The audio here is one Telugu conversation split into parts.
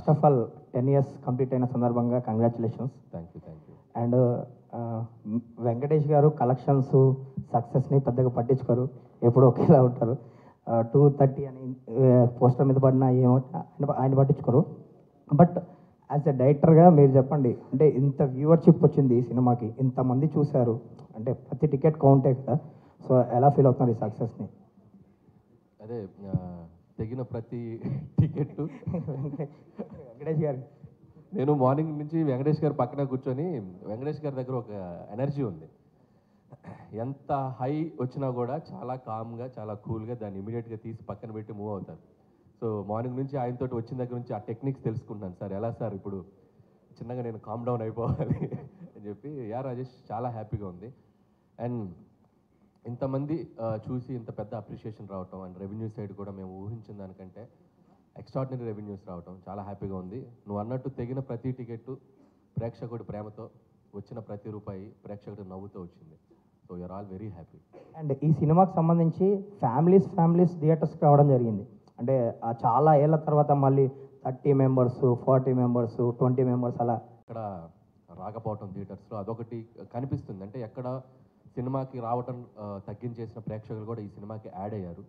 First of all 10 years complete అయిన సందర్భంగా congratulations. Thank you. And Venkatesh గారు కలెక్షన్స్ సక్సెస్ని పెద్దగా పట్టించుకోరు, ఎప్పుడు ఒకేలా ఉంటారు. 230 అని పోస్టర్ మీద పడినా ఏమో ఆయన పట్టించుకోరు. బట్ యాజ్ ఎ డైరెక్టర్గా మీరు చెప్పండి, అంటే ఇంత వ్యూవర్షిప్ వచ్చింది ఈ సినిమాకి, ఇంతమంది చూశారు, అంటే ప్రతి టికెట్ కౌంటే కదా. సో ఎలా ఫీల్ అవుతున్నారు ఈ సక్సెస్ని? అదే తెగిన ప్రతి టికెట్ వెంకటేష్ గారు, నేను మార్నింగ్ నుంచి వెంకటేష్ గారు పక్కన కూర్చొని, వెంకటేష్ గారి దగ్గర ఒక ఎనర్జీ ఉంది. ఎంత హై వచ్చినా కూడా చాలా కామ్గా, చాలా కూల్గా దాన్ని ఇమీడియట్గా తీసి పక్కన పెట్టి మూవ్ అవుతారు. సో మార్నింగ్ నుంచి ఆయనతోటి వచ్చిన దగ్గర నుంచి ఆ టెక్నిక్స్ తెలుసుకుంటున్నాను. సార్ ఎలా సార్ ఇప్పుడు చిన్నగా నేను కామ్ డౌన్ అయిపోవాలి అని చెప్పి. రాజేష్ చాలా హ్యాపీగా ఉంది. అండ్ ఇంతమంది చూసి ఇంత పెద్ద అప్రిషియేషన్ రావటం, అండ్ రెవెన్యూ సైడ్ కూడా మేము ఊహించిన దానికంటే ఎక్స్ట్రాడినరీ రెవెన్యూస్ రావటం చాలా హ్యాపీగా ఉంది. నువ్వు అన్నట్టు తెగిన ప్రతి టికెట్టు ప్రేక్షకుడి ప్రేమతో, వచ్చిన ప్రతి రూపాయి ప్రేక్షకుడు నవ్వుతూ వచ్చింది. So you're all very happy. And ఈ సినిమాకి సంబంధించి ఫ్యామిలీస్ థియేటర్స్కి రావడం జరిగింది. అంటే చాలా ఏళ్ళ తర్వాత మళ్ళీ 30 members, 40 members, 20 members అలా ఇక్కడ రాకపోవటం థియేటర్స్లో అదొకటి కనిపిస్తుంది. అంటే ఎక్కడ సినిమాకి రావటం తగ్గించేసిన ప్రేక్షకులు కూడా ఈ సినిమాకి యాడ్ అయ్యారు.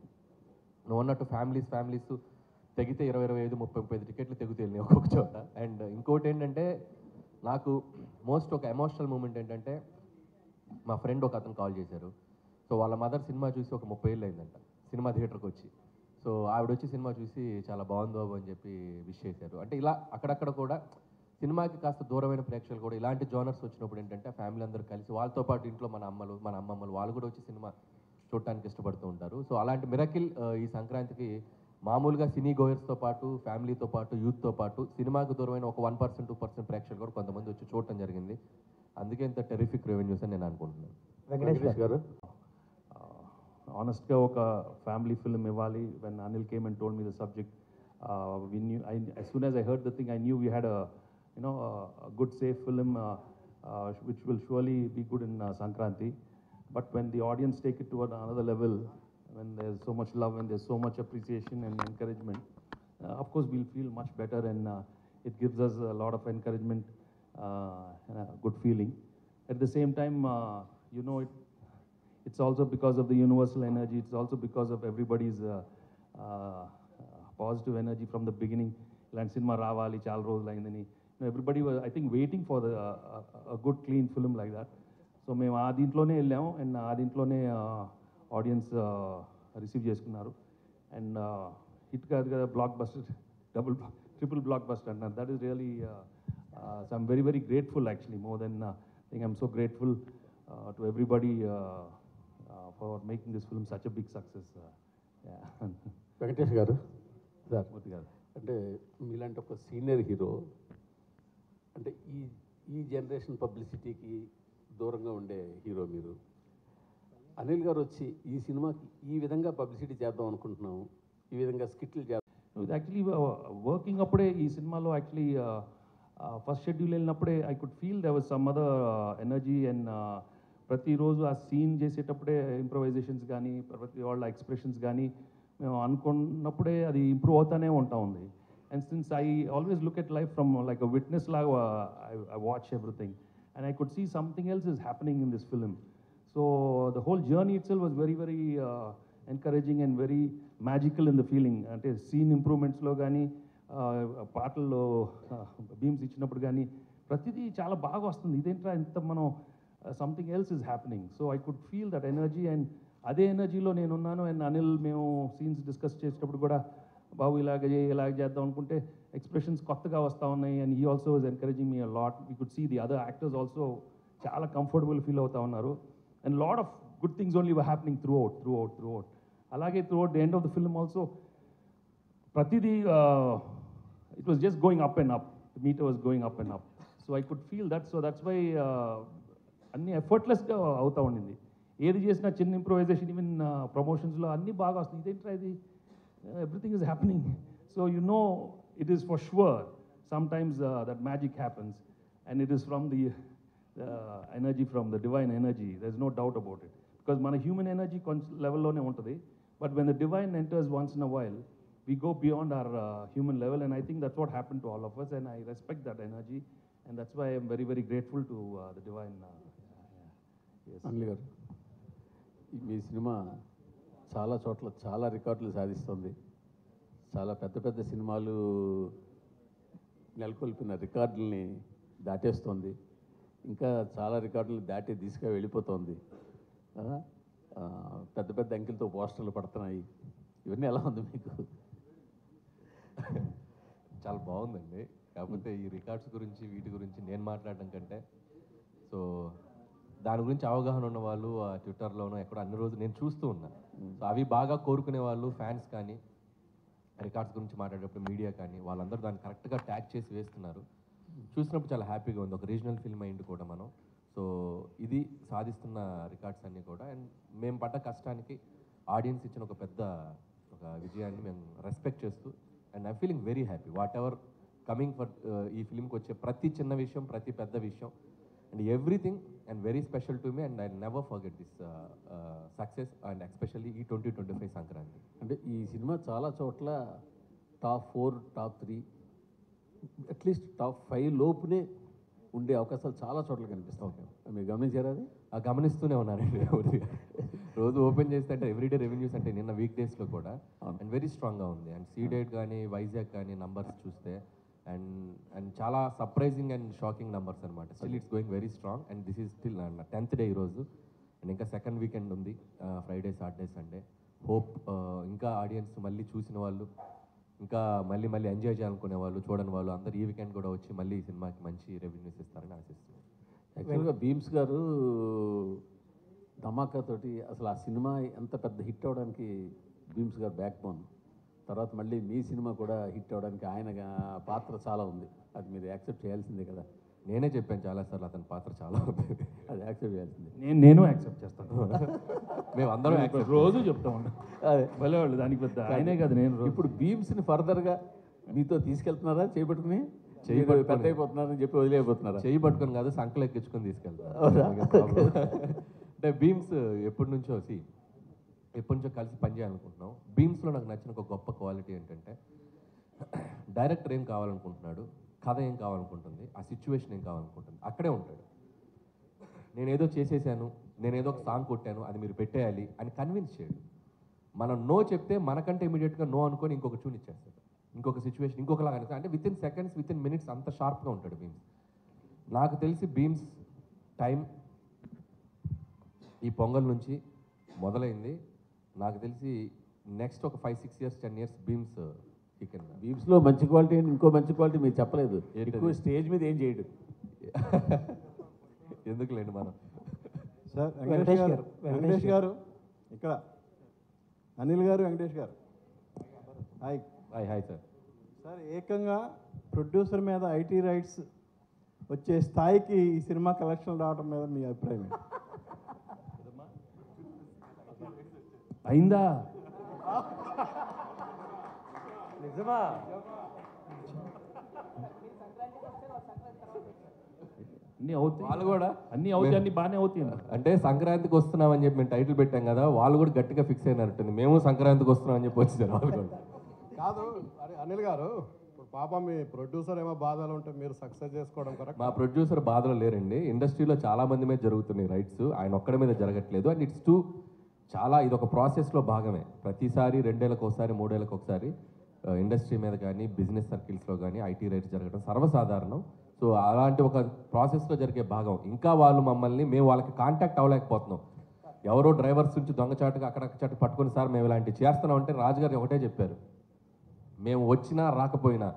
నువ్వు అన్నట్టు ఫ్యామిలీస్ తెగితే 20, 25, 30 టికెట్లు తెగుతాయి ఒక్కొక్క చోట. అండ్ ఇంకోటి ఏంటంటే, నాకు మోస్ట్ ఒక ఎమోషనల్ మూమెంట్ ఏంటంటే, మా ఫ్రెండ్ ఒక అతను కాల్ చేశారు. సో వాళ్ళ మదర్ సినిమా చూసి ఒక 30 ఏళ్ళు అయిందంట సినిమా థియేటర్కి వచ్చి. సో ఆవిడ వచ్చి సినిమా చూసి చాలా బాగుంది బాబు అని చెప్పి విష్ చేశారు. అంటే ఇలా అక్కడక్కడ కూడా సినిమాకి కాస్త దూరమైన ప్రేక్షకులు కూడా ఇలాంటి జోనర్స్ వచ్చినప్పుడు ఏంటంటే, ఫ్యామిలీ అందరూ కలిసి వాళ్ళతో పాటు ఇంట్లో మన అమ్మమ్మలు వాళ్ళు కూడా వచ్చి సినిమా చూడటానికి ఇష్టపడుతూ ఉంటారు. సో అలాంటి మిరకిల్ ఈ సంక్రాంతికి మామూలుగా సినీ గోయర్స్తో పాటు, ఫ్యామిలీతో పాటు, యూత్తో పాటు సినిమాకు దూరమైన ఒక 1%, 2% ప్రేక్షకులు కూడా కొంతమంది వచ్చి చూడటం జరిగింది. అందుకే ఇంత టెరిఫిక్ రెవెన్యూస్ అని నేను అనుకుంటున్నాను. వెంకటేష్ గారు, ఆనెస్ట్గా ఒక ఫ్యామిలీ ఫిల్మ్ ఇవ్వాలి. When Anil came and told me the subject, as soon as I heard the thing, I knew we had a good safe film which will surely be good in Sankranti. But when the audience take it to another level, when there's so much love and there's so much appreciation and encouragement, of course we'll feel much better, and it gives us a lot of encouragement and a good feeling. At the same time, it's also because of the universal energy. It's also because of everybody's positive energy from the beginning. Ilanti cinema ravali chaala rojulu ayindani. Everybody was, I think, waiting for a good clean film like that. So మేము ఆ దీంట్లోనే వెళ్ళాము, అండ్ ఆ దీంట్లోనే ఆడియన్స్ రిసీవ్ చేసుకున్నారు. అండ్ హిట్ కాదు కదా, blockbuster, triple blockbuster అన్నారు. That is really, so I'm very very grateful actually. More than I think I'm so grateful to everybody for making this film such a big success. Venkatesh garu, Murthy గారు, అంటే మీలాంటి ఒక సీనియర్ హీరో, అంటే ఈ జనరేషన్ పబ్లిసిటీకి దూరంగా ఉండే హీరో మీరు. అనిల్ గారు వచ్చి ఈ సినిమాకి ఈ విధంగా పబ్లిసిటీ చేద్దాం అనుకుంటున్నాము, ఈ విధంగా స్కిట్లు చేద్దాం. యాక్చువల్లీ వర్కింగ్ అప్పుడే ఈ సినిమాలో యాక్చువల్లీ ఫస్ట్ షెడ్యూల్ వెళ్ళినప్పుడే I could feel there was some other energy. And ప్రతిరోజు ఆ సీన్ చేసేటప్పుడే ఇంప్రొవైజేషన్స్ కానీ, ప్రతి వాళ్ళ ఎక్స్ప్రెషన్స్ కానీ మేము అనుకున్నప్పుడే అది ఇంప్రూవ్ అవుతూనే ఉంటా ఉంది. And since I always look at life from like a witness like I watch everything, and I could see something else is happening in this film. So the whole journey itself was very very encouraging and very magical in the feeling. Ante scene improvements lo gaani, పాటల్లో బీమ్స్ ఇచ్చినప్పుడు కానీ ప్రతిదీ చాలా బాగా వస్తుంది. ఇదేంట్రా ఇంత మనం something else is happening. So I could feel that energy, and అదే ఎనర్జీలో నేనున్నాను. అండ్ అనిల్ మేము సీన్స్ డిస్కస్ చేసేటప్పుడు కూడా బాబు ఇలాగ చేద్దాం అనుకుంటే ఎక్స్ప్రెషన్స్ కొత్తగా వస్తూ ఉన్నాయి. And he also was encouraging me a lot. We could see the other actors also చాలా కంఫర్టబుల్ ఫీల్ అవుతూ ఉన్నారు. And lot of good things only were happening throughout. అలాగే throughout the end of the film also ప్రతిదీ it was just going up and up. The meter was going up and up. So I could feel that. So that's why అన్నీ ఎఫర్ట్లెస్గా అవుతూ ఉండింది. ఏది చేసినా చిన్న ఇంప్రొవైజేషన్, ఈవెన్ ప్రమోషన్స్లో అన్నీ బాగా వస్తుంది. ఇదేంట్రా ఇది, everything is happening. So it is for sure sometimes that magic happens, and it is from the energy, from the divine energy. There's no doubt about it, because mana human energy level lone untadi, but when the divine enters once in a while, we go beyond our human level, and I think that's what happened to all of us, and I respect that energy, and that's why I'm very, very grateful to the divine. Yes. Anil గారు, మీ సినిమా చాలా చోట్ల చాలా రికార్డులు సాధిస్తుంది. చాలా పెద్ద పెద్ద సినిమాలు నెలకొల్పిన రికార్డుల్ని దాటేస్తుంది. ఇంకా చాలా రికార్డులు దాటి దిశగా వెళ్ళిపోతుంది. పెద్ద పెద్ద అంకెలతో పోస్టర్లు పడుతున్నాయి. ఇవన్నీ ఎలా ఉంది మీకు? చాలా బాగుందండి. కాకపోతే ఈ రికార్డ్స్ గురించి వీటి గురించి నేను మాట్లాడడం కంటే, సో దాని గురించి అవగాహన ఉన్న వాళ్ళు ఆ ట్విట్టర్లోనూ ఎక్కడో అన్ని రోజులు నేను చూస్తూ ఉన్నాను. సో అవి బాగా కోరుకునే వాళ్ళు ఫ్యాన్స్ కానీ, రికార్డ్స్ గురించి మాట్లాడేటప్పుడు మీడియా కానీ, వాళ్ళందరూ దాన్ని కరెక్ట్గా ట్యాగ్ చేసి వేస్తున్నారు. చూసినప్పుడు చాలా హ్యాపీగా ఉంది. ఒక రీజనల్ ఫిల్మ్ అయింది కూడా మనం. సో ఇది సాధిస్తున్న రికార్డ్స్ అన్నీ కూడా, అండ్ మేము పడ్డ కష్టానికి ఆడియన్స్ ఇచ్చిన ఒక పెద్ద విజయాన్ని మేము రెస్పెక్ట్ చేస్తూ, and I feeling very happy what ever coming for ఈ ఫిల్మ్కి వచ్చే ప్రతి చిన్న విషయం, ప్రతి పెద్ద విషయం, and everything and very special to me, and I never forget this success, and especially ఈ 2025 సంక్రాంతి. అంటే ఈ సినిమా చాలా చోట్ల టాప్ 4, టాప్ 3, అట్లీస్ట్ టాప్ 5 లోపునే ఉండే అవకాశాలు చాలా చోట్ల కనిపిస్తాయి. మీరు గమనించారా అది? గమనిస్తూనే ఉన్నారండి. రోజు ఓపెన్ చేస్తే అంటే ఎవ్రీడే రెవెన్యూస్ అంటే నిన్న వీక్ డేస్లో కూడా అండ్ వెరీ స్ట్రాంగ్గా ఉంది. అండ్ సీడెడ్ కానీ వైజాగ్ కానీ నంబర్స్ చూస్తే అండ్ చాలా సర్ప్రైజింగ్ అండ్ షాకింగ్ నంబర్స్ అనమాట. Still it's going very strong, and this is still 10th day ఈరోజు, అండ్ ఇంకా సెకండ్ వీకెండ్ ఉంది, ఫ్రైడే, సాటర్డే, సండే. హోప్ ఇంకా ఆడియన్స్ మళ్ళీ చూసిన వాళ్ళు, ఇంకా మళ్ళీ మళ్ళీ ఎంజాయ్ చేయాలనుకునే వాళ్ళు, చూడని వాళ్ళు అందరూ ఈ వీకెండ్ కూడా వచ్చి మళ్ళీ ఈ సినిమాకి మంచి రెవెన్యూస్ ఇస్తారని ఆశిస్తున్నాను. యాక్చువల్గా భీమ్స్ గారు ధమాకాతోటి అసలు ఆ సినిమా ఎంత పెద్ద హిట్ అవడానికి భీమ్స్ గారు బ్యాక్ బోన్. తర్వాత మళ్ళీ మీ సినిమా కూడా హిట్ అవడానికి ఆయన పాత్ర చాలా ఉంది. అది మీరు యాక్సెప్ట్ చేయాల్సిందే కదా. నేనే చెప్పాను చాలాసార్లు అతని పాత్ర చాలా ఉంది, అది యాక్సెప్ట్ చేయాల్సిందే. నేను యాక్సెప్ట్ చేస్తాను. మేము అందరం రోజు చెప్తా ఉంటాం. అదే భలే వాళ్ళు దానికి పెద్ద ఆయనే కదా. నేను ఇప్పుడు భీమ్స్ని ఫర్దర్గా మీతో తీసుకెళ్తున్నారా? చేపట్టుకుని పెద్ద అయిపోతున్నారని చెప్పి వదిలేకపోతున్నారా? చేయి పట్టుకొని కాదు, సంకలు ఎక్కించుకొని తీసుకెళ్తాను. అంటే భీమ్స్ ఎప్పటి నుంచో కలిసి పనిచేయాలనుకుంటున్నాం. భీమ్స్లో నాకు నచ్చిన ఒక గొప్ప క్వాలిటీ ఏంటంటే, డైరెక్టర్ ఏం కావాలనుకుంటున్నాడు, కథ ఏం కావాలనుకుంటుంది, ఆ సిచ్యువేషన్ ఏం కావాలనుకుంటుంది, అక్కడే ఉంటాడు. నేనేదో చేసేసాను, నేనేదో ఒక సాంగ్ కొట్టాను, అది మీరు పెట్టేయాలి అని కన్విన్స్ చేయడు. మనం నో చెప్తే మనకంటే ఇమీడియట్గా నో అనుకొని ఇంకొక ట్యూన్ ఇచ్చేస్తాడు, ఇంకొక సిచ్యువేషన్ ఇంకొకలాగా అనిపిస్తుంది. అంటే with in seconds, with in minutes అంత షార్ప్గా ఉంటాడు భీమ్స్. నాకు తెలిసి భీమ్స్ టైం ఈ పొంగల్ నుంచి మొదలైంది. నాకు తెలిసి నెక్స్ట్ ఒక 5, 6 years, 10 years భీమ్స్ భీమ్స్లో మంచి క్వాలిటీ అని ఇంకో మంచి క్వాలిటీ మీరు చెప్పలేదు. ఎక్కువ స్టేజ్ మీద ఏం చేయడు. ఎందుకులేండి మనం. సార్ వెంకటేష్ గారు ఇక్కడ, అనిల్ గారు, వెంకటేష్ గారు, హాయ్. Hi sir. సార్ ఏకంగా ప్రొడ్యూసర్ మీద ఐటీ రైట్స్ వచ్చే స్థాయికి ఈ సినిమా కలెక్షన్ రావడం మీద మీ అభిప్రాయం ఏంటి? అయిందా? నిజమా? అన్నీ అవుతాయి, వాళ్ళు కూడా అన్నీ అవుతాయి, అన్నీ బాగానే అవుతాయి. అంటే సంక్రాంతికి వస్తున్నామని చెప్పి మేము టైటిల్ పెట్టాం కదా, వాళ్ళు కూడా గట్టిగా ఫిక్స్ అయినట్టుంది. మేము సంక్రాంతికి వస్తున్నామని చెప్పి వచ్చారు వాళ్ళు కూడా. కాదు, అరే అనిల్ గారు, ఇప్పుడు పాప మీ ప్రొడ్యూసర్ ఏమో బాధలు ఉంటే మీరు సక్సెస్ చేసుకోవడం కరెక్ట్. మా ప్రొడ్యూసర్ బాధలు లేరండి. ఇండస్ట్రీలో చాలా మంది మీద జరుగుతున్నాయి రైట్స్, ఆయన ఒక్కడి మీద జరగట్లేదు. అండ్ ఇట్స్ చాలా ఇది ఒక ప్రాసెస్లో భాగమే. ప్రతిసారి 2 ఏళ్ళకి ఒకసారి, 3 ఏళ్ళకి ఒకసారి ఇండస్ట్రీ మీద కానీ, బిజినెస్ సర్కిల్స్లో కానీ ఐటీ రైట్స్ జరగడం సర్వసాధారణం. సో అలాంటి ఒక ప్రాసెస్లో జరిగే భాగం. ఇంకా వాళ్ళు మమ్మల్ని, మేము వాళ్ళకి కాంటాక్ట్ అవ్వలేకపోతున్నాం. ఎవరో డ్రైవర్స్ నుంచి దొంగచాటుగా అక్కడక్కడ పట్టుకుని, సార్ మేము ఇలాంటివి చేస్తున్నాం అంటే రాజుగారు ఒకటే చెప్పారు, మేము వచ్చినా రాకపోయినా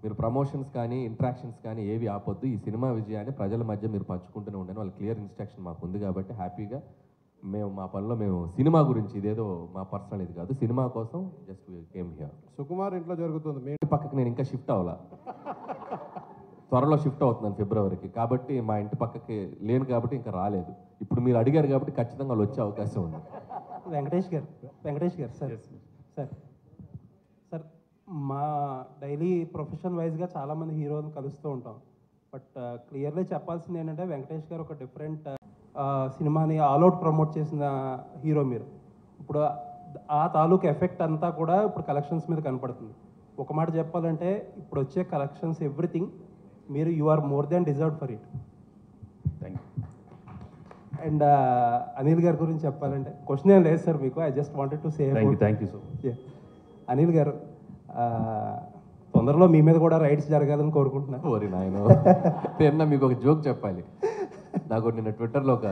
మీరు ప్రమోషన్స్ కానీ, ఇంట్రాక్షన్స్ కానీ ఏవి ఆపొద్దు. ఈ సినిమా విజయాన్ని ప్రజల మధ్య మీరు పంచుకుంటూనే ఉండండి. వాళ్ళ క్లియర్ ఇన్స్ట్రక్షన్ మాకు ఉంది కాబట్టి హ్యాపీగా మేము మా పనిలో మేము సినిమా గురించి, ఇదేదో మా పర్సనల్ ఇది కాదు, సినిమా కోసం జస్ట్ కేమ్ హియర్. సుకుమార్ ఇంట్లో జరుగుతుంది, మీ ఇంటి పక్కకి నేను ఇంకా షిఫ్ట్ అవ్వాలా, త్వరలో షిఫ్ట్ అవుతున్నాను ఫిబ్రవరికి. కాబట్టి మా ఇంటి పక్కకి లేను కాబట్టి ఇంకా రాలేదు. ఇప్పుడు మీరు అడిగారు కాబట్టి ఖచ్చితంగా వాళ్ళు వచ్చే అవకాశం ఉంది. వెంకటేష్ గారు సార్ సార్ మా డైలీ ప్రొఫెషన్ వైజ్గా చాలామంది హీరోలను కలుస్తూ ఉంటాం. బట్ క్లియర్లీ చెప్పాల్సింది ఏంటంటే, వెంకటేష్ గారు ఒక డిఫరెంట్ సినిమాని ఆల్అవుట్ ప్రమోట్ చేసిన హీరో మీరు. ఇప్పుడు ఆ తాలూకు ఎఫెక్ట్ అంతా కూడా ఇప్పుడు కలెక్షన్స్ మీద కనపడుతుంది. ఒక మాట చెప్పాలంటే ఇప్పుడు వచ్చే కలెక్షన్స్ ఎవ్రీథింగ్ మీరు you are more than deserve for it. Thank you. And Anil గారి గురించి చెప్పాలంటే క్వశ్చన్ ఏం లేదు సార్ మీకు, I just wanted to say. Thank you so much. Anil garu, తొందరలో మీ మీద కూడా రైడ్స్ జరగాలని కోరుకుంటున్నాను. ఓరి నాయన, నిన్న మీకు ఒక జోక్ చెప్పాలి. నాకు నిన్న ట్విట్టర్లో ఒక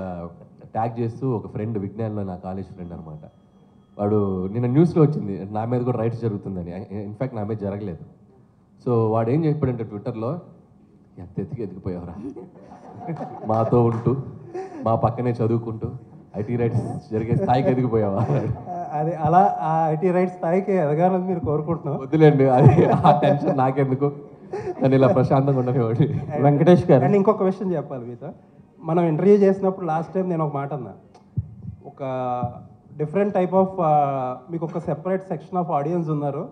ట్యాగ్ చేస్తూ ఒక ఫ్రెండ్, విజ్ఞాన్లో నా కాలేజ్ ఫ్రెండ్ అనమాట, వాడు నిన్న న్యూస్లో వచ్చింది నా మీద కూడా రైడ్స్ జరుగుతుందని. ఇన్ఫ్యాక్ట్ నా మీద జరగలేదు. సో వాడు ఏం చెప్పాడంటే ట్విట్టర్లో, ఎంత ఎదిగిపోయావురా, మాతో ఉంటూ మా పక్కనే చదువుకుంటూ ఐటీ రైట్స్ జరిగే స్థాయికి ఎదిగిపోయావా? అది అలా ఆ ఐటీ రైట్స్ స్థాయికి ఎదగాలని మీరు కోరుకుంటున్నాం. వద్దులేండి, అది ఆ టెన్షన్ నాకెందుకు, నన్ను ఇలా ప్రశాంతంగా ఉండనివ్వండి. వెంకటేష్ గారు, అండ్ ఇంకొక విషయం చెప్పాలి మీతో. మనం ఇంటర్వ్యూ చేసినప్పుడు లాస్ట్ టైం నేను ఒక మాట అన్నా, ఒక డిఫరెంట్ టైప్ ఆఫ్ మీకు ఒక సెపరేట్ సెక్షన్ ఆఫ్ ఆడియన్స్ ఉన్నారు,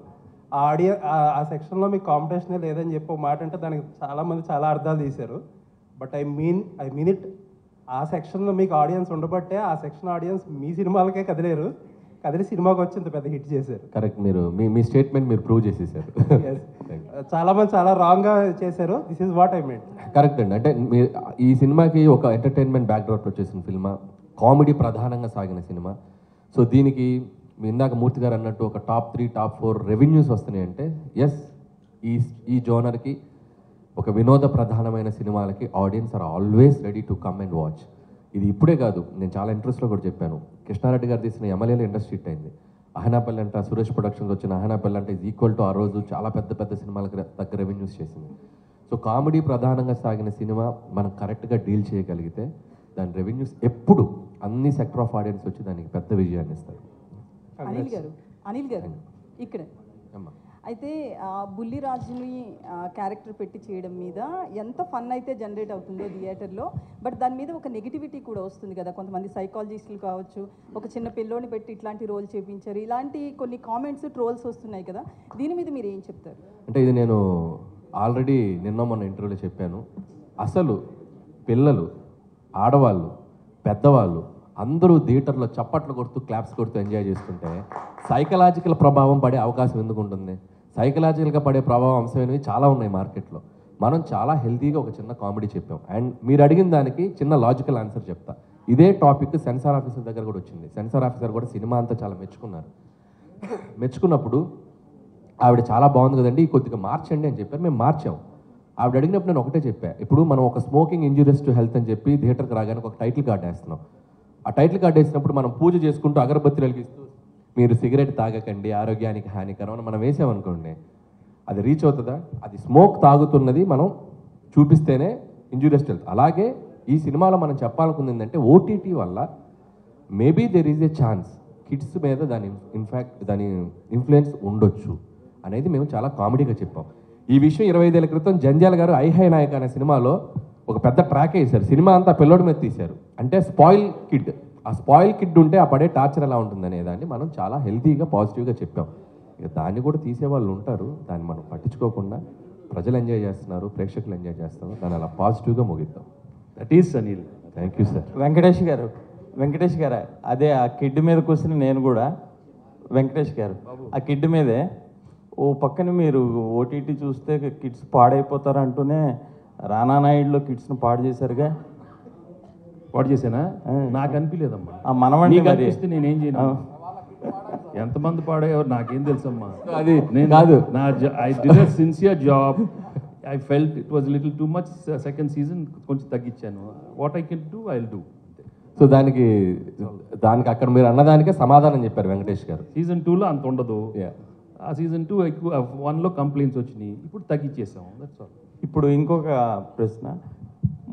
ఆ సెక్షన్లో మీకు కాంపిటీషనే లేదని చెప్పి ఒక మాట అంటే దానికి చాలామంది చాలా అర్థాలు తీశారు. But I mean it. ఆ సెక్షన్లో మీకు ఆడియన్స్ ఉండబట్టే ఆ సెక్షన్ ఆడియన్స్ మీ సినిమాలకే కదిలేరు, కదిలి సినిమాకి వచ్చి ఇంత పెద్ద హిట్ చేశారు. కరెక్ట్, మీరు మీ స్టేట్మెంట్ మీరు ప్రూవ్ చేసేసారు. చాలామంది చాలా రాంగ్గా చేశారు. This is what I mean. Correct అండి. అంటే ఈ సినిమాకి ఒక ఎంటర్టైన్మెంట్ బ్యాక్డ్రాప్ వచ్చేసిన సినిమా, కామెడీ ప్రధానంగా సాగిన సినిమా. సో దీనికి మీ ఇందాక మూర్తి గారు అన్నట్టు ఒక టాప్ 3 టాప్ 4 రెవెన్యూస్ వస్తున్నాయి అంటే ఎస్, ఈ జోనర్కి, ఒక వినోద ప్రధానమైన సినిమాలకి audience are always ready to come and watch. ఇది ఇప్పుడే కాదు, నేను చాలా ఇంట్రెస్ట్లో కూడా చెప్పాను, కృష్ణారెడ్డి గారు తీసిన ఎమ్మెల్యేల ఇండస్ట్రీ హిట్ అయింది. అహనాపల్లి అంట, సురేష్ ప్రొడక్షన్స్ వచ్చిన అహనాపల్లి అంటే ఈక్వల్ టు ఆ రోజు చాలా పెద్ద పెద్ద సినిమాలకు తగ్గ రెవెన్యూస్ చేసింది. సో కామెడీ ప్రధానంగా సాగిన సినిమా మనం కరెక్ట్గా డీల్ చేయగలిగితే దాని రెవెన్యూస్ ఎప్పుడు అన్ని సెక్టర్ ఆఫ్ ఆడియన్స్ వచ్చి దానికి పెద్ద విజయాన్ని ఇస్తారు. అనిల్ గారు ఇక్కడ అయితే బుల్లిరాజుని క్యారెక్టర్ పెట్టి చేయడం మీద ఎంత ఫన్ అయితే జనరేట్ అవుతుందో థియేటర్లో, బట్ దాని మీద ఒక నెగిటివిటీ కూడా వస్తుంది కదా. కొంతమంది సైకాలజిస్టులు కావచ్చు, ఒక చిన్న పిల్లోని పెట్టి ఇట్లాంటి రోల్ చేపించారు, ఇలాంటి కొన్ని కామెంట్స్, ట్రోల్స్ వస్తున్నాయి కదా. దీని మీద మీరు ఏం చెప్తారు? అంటే ఇది నేను ఆల్రెడీ నిన్న మొన్న ఇంటర్వ్యూలో చెప్పాను. అసలు పిల్లలు, ఆడవాళ్ళు, పెద్దవాళ్ళు అందరూ థియేటర్లో చప్పట్లు కొడుతూ క్లాప్స్ కొడుతూ ఎంజాయ్ చేస్తుంటే సైకలాజికల్ ప్రభావం పడే అవకాశం ఎందుకు ఉంటుంది? సైకలాజికల్గా పడే ప్రభావం అంశమైనవి చాలా ఉన్నాయి మార్కెట్లో. మనం చాలా హెల్తీగా ఒక చిన్న కామెడీ చెప్పాం. అండ్ మీరు అడిగిన దానికి చిన్న లాజికల్ ఆన్సర్ చెప్తా. ఇదే టాపిక్ సెన్సార్ ఆఫీసర్ దగ్గర కూడా వచ్చింది. సెన్సార్ ఆఫీసర్ కూడా సినిమా అంతా చాలా మెచ్చుకున్నారు. మెచ్చుకున్నప్పుడు ఆవిడ చాలా బాగుంది కదండి, కొద్దిగా మార్చండి అని చెప్పారు. మేము మార్చాం. ఆవిడ అడిగినప్పుడు నేను ఒకటే చెప్పా, ఇప్పుడు మనం ఒక స్మోకింగ్ ఇంజూరియస్ టు హెల్త్ అని చెప్పి థియేటర్కి రాగానే ఒక టైటిల్ కార్డ్ వేస్తున్నాం. ఆ టైటిల్ కార్డ్ వేసినప్పుడు మనం పూజ చేసుకుంటూ అగరబత్తి వెలిగిస్తూ మీరు సిగరెట్ తాగకండి, ఆరోగ్యానికి హానికరం అని మనం వేసామనుకోండి, అది రీచ్ అవుతుందా? అది స్మోక్ తాగుతున్నది మనం చూపిస్తేనే ఇంజూరియస్ టు హెల్త్. అలాగే ఈ సినిమాలో మనం చెప్పాలనుకుంది ఏంటంటే ఓటీటీ వల్ల maybe there is a chance kids మీద దాని ఇన్ఫ్లుయెన్స్ ఉండొచ్చు అనేది మేము చాలా కామెడీగా చెప్పాం. ఈ విషయం 25 ఏళ్ల క్రితం జంజాల గారు ఐహై నాయక్ అనే సినిమాలో ఒక పెద్ద ట్రాక్ వేశారు. సినిమా అంతా పిల్లోడి మీద తీశారు. అంటే స్పాయిల్ కిడ్, ఆ స్పాయిల్ కిడ్ ఉంటే ఆ పడే టార్చర్ ఎలా ఉంటుందనే దాన్ని మనం చాలా హెల్తీగా పాజిటివ్గా చెప్పాం. ఇక దాన్ని కూడా తీసేవాళ్ళు ఉంటారు, దాన్ని మనం పట్టించుకోకుండా ప్రజలు ఎంజాయ్ చేస్తున్నారు, ప్రేక్షకులు ఎంజాయ్ చేస్తున్నారు, దాన్ని అలా పాజిటివ్గా ముగిద్దాం. That is Anil. Thank you sir. Venkatesh గారు అదే ఆ కిడ్ మీద కూర్చుని నేను కూడా వెంకటేష్ గారు ఆ కిడ్ మీదే ఓ పక్కన మీరు ఓటీటీ చూస్తే కిడ్స్ పాడైపోతారు అంటూనే రానా నాయుడులో కిడ్స్ని పాడు చేశారుగా. పాడు చేశానా? నాకు అనిపించలేదమ్మా. ఆ మనమండి నీకు అనిపిస్తే నేనేం చేయను. ఎంతమంది పాడేవారు నాకేం తెలుసమ్మా. అది నేను కాదు, నా I did a sincere job. I felt it was little too much. Second season కొంచెం తగ్గించాను. What I can do I will do. So దానికి అక్కడ మీరు అన్నదానికే సమాధానం చెప్పారు వెంకటేష్ గారు. సీజన్ 2లో అంత ఉండదు. ఆ సీజన్ 2 ఎక్కువ 1లో కంప్లైంట్స్ వచ్చినాయి, ఇప్పుడు తగ్గించేసాం. That's all. ఇప్పుడు ఇంకొక ప్రశ్న,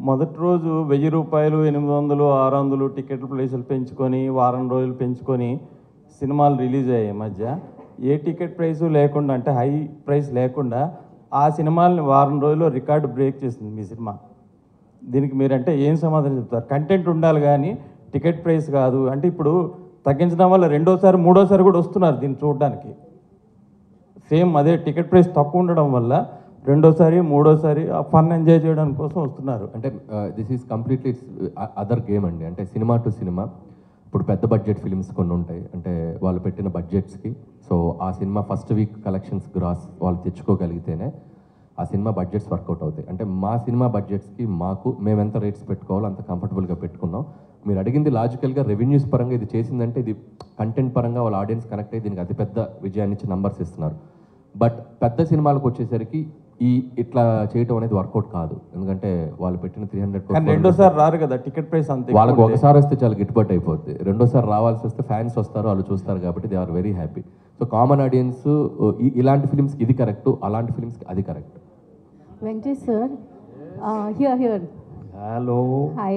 మొదటి రోజు 1000 రూపాయలు, 800, 600 టికెట్ల ప్రైసులు పెంచుకొని వారం రోజులు పెంచుకొని సినిమాలు రిలీజ్ అయ్యాయి. మధ్య ఏ టికెట్ ప్రైసు లేకుండా, అంటే హై ప్రైస్ లేకుండా ఆ సినిమాలని వారం రోజుల్లో రికార్డు బ్రేక్ చేసింది మీ సినిమా. దీనికి మీరంటే ఏం సమాధానం చెప్తారు? కంటెంట్ ఉండాలి కానీ టికెట్ ప్రైస్ కాదు అంటే. ఇప్పుడు తగ్గించడం వల్ల రెండోసారి మూడోసారి కూడా వస్తున్నారు దీన్ని చూడడానికి. సేమ్ అదే టికెట్ ప్రైస్ తక్కువ ఉండడం వల్ల రెండోసారి మూడోసారి ఆ ఫన్ ఎంజాయ్ చేయడానికి కోసం వస్తున్నారు. అంటే this is completely other game అండి. అంటే సినిమా టు సినిమా ఇప్పుడు పెద్ద బడ్జెట్ ఫిలిమ్స్ కొన్ని ఉంటాయి, అంటే వాళ్ళు పెట్టిన బడ్జెట్స్కి సో ఆ సినిమా ఫస్ట్ వీక్ కలెక్షన్స్ గ్రాస్ వాళ్ళు తెచ్చుకోగలిగితేనే ఆ సినిమా బడ్జెట్స్ వర్కౌట్ అవుతాయి. అంటే మా సినిమా బడ్జెట్స్కి మేము ఎంత రేట్స్ పెట్టుకోవాలో అంత కంఫర్టబుల్గా పెట్టుకున్నాం. మీరు అడిగింది లాజికల్గా రెవెన్యూస్ పరంగా ఇది చేసిందంటే ఇది కంటెంట్ పరంగా వాళ్ళ ఆడియన్స్ కనెక్ట్ అయ్యి దీనికి అతిపెద్ద విజయాన్ని ఇచ్చి నంబర్స్ ఇస్తున్నారు. బట్ పెద్ద సినిమాలకు వచ్చేసరికి ఇట్లా చేయటం అనేది వర్కౌట్ కాదు. ఎందుకంటే వాళ్ళు పెట్టిన 300 రెండోసారి రారు కదా, టికెట్ ప్రైస్ అంతే. వాళ్ళకి ఒకసారి వస్తే చాలా గిట్టుబాటు అయిపోద్ది, రెండోసారి రావాల్సి వస్తే ఫ్యాన్స్ వస్తారు, వాళ్ళు చూస్తారు, కాబట్టి they are very happy. So common audience ఇలాంటి ఫిలిమ్స్కి ఇది కరెక్ట్, అలాంటి ఫిలిమ్స్కి అది correct. Venkatesh sir, here. Hello. Hi.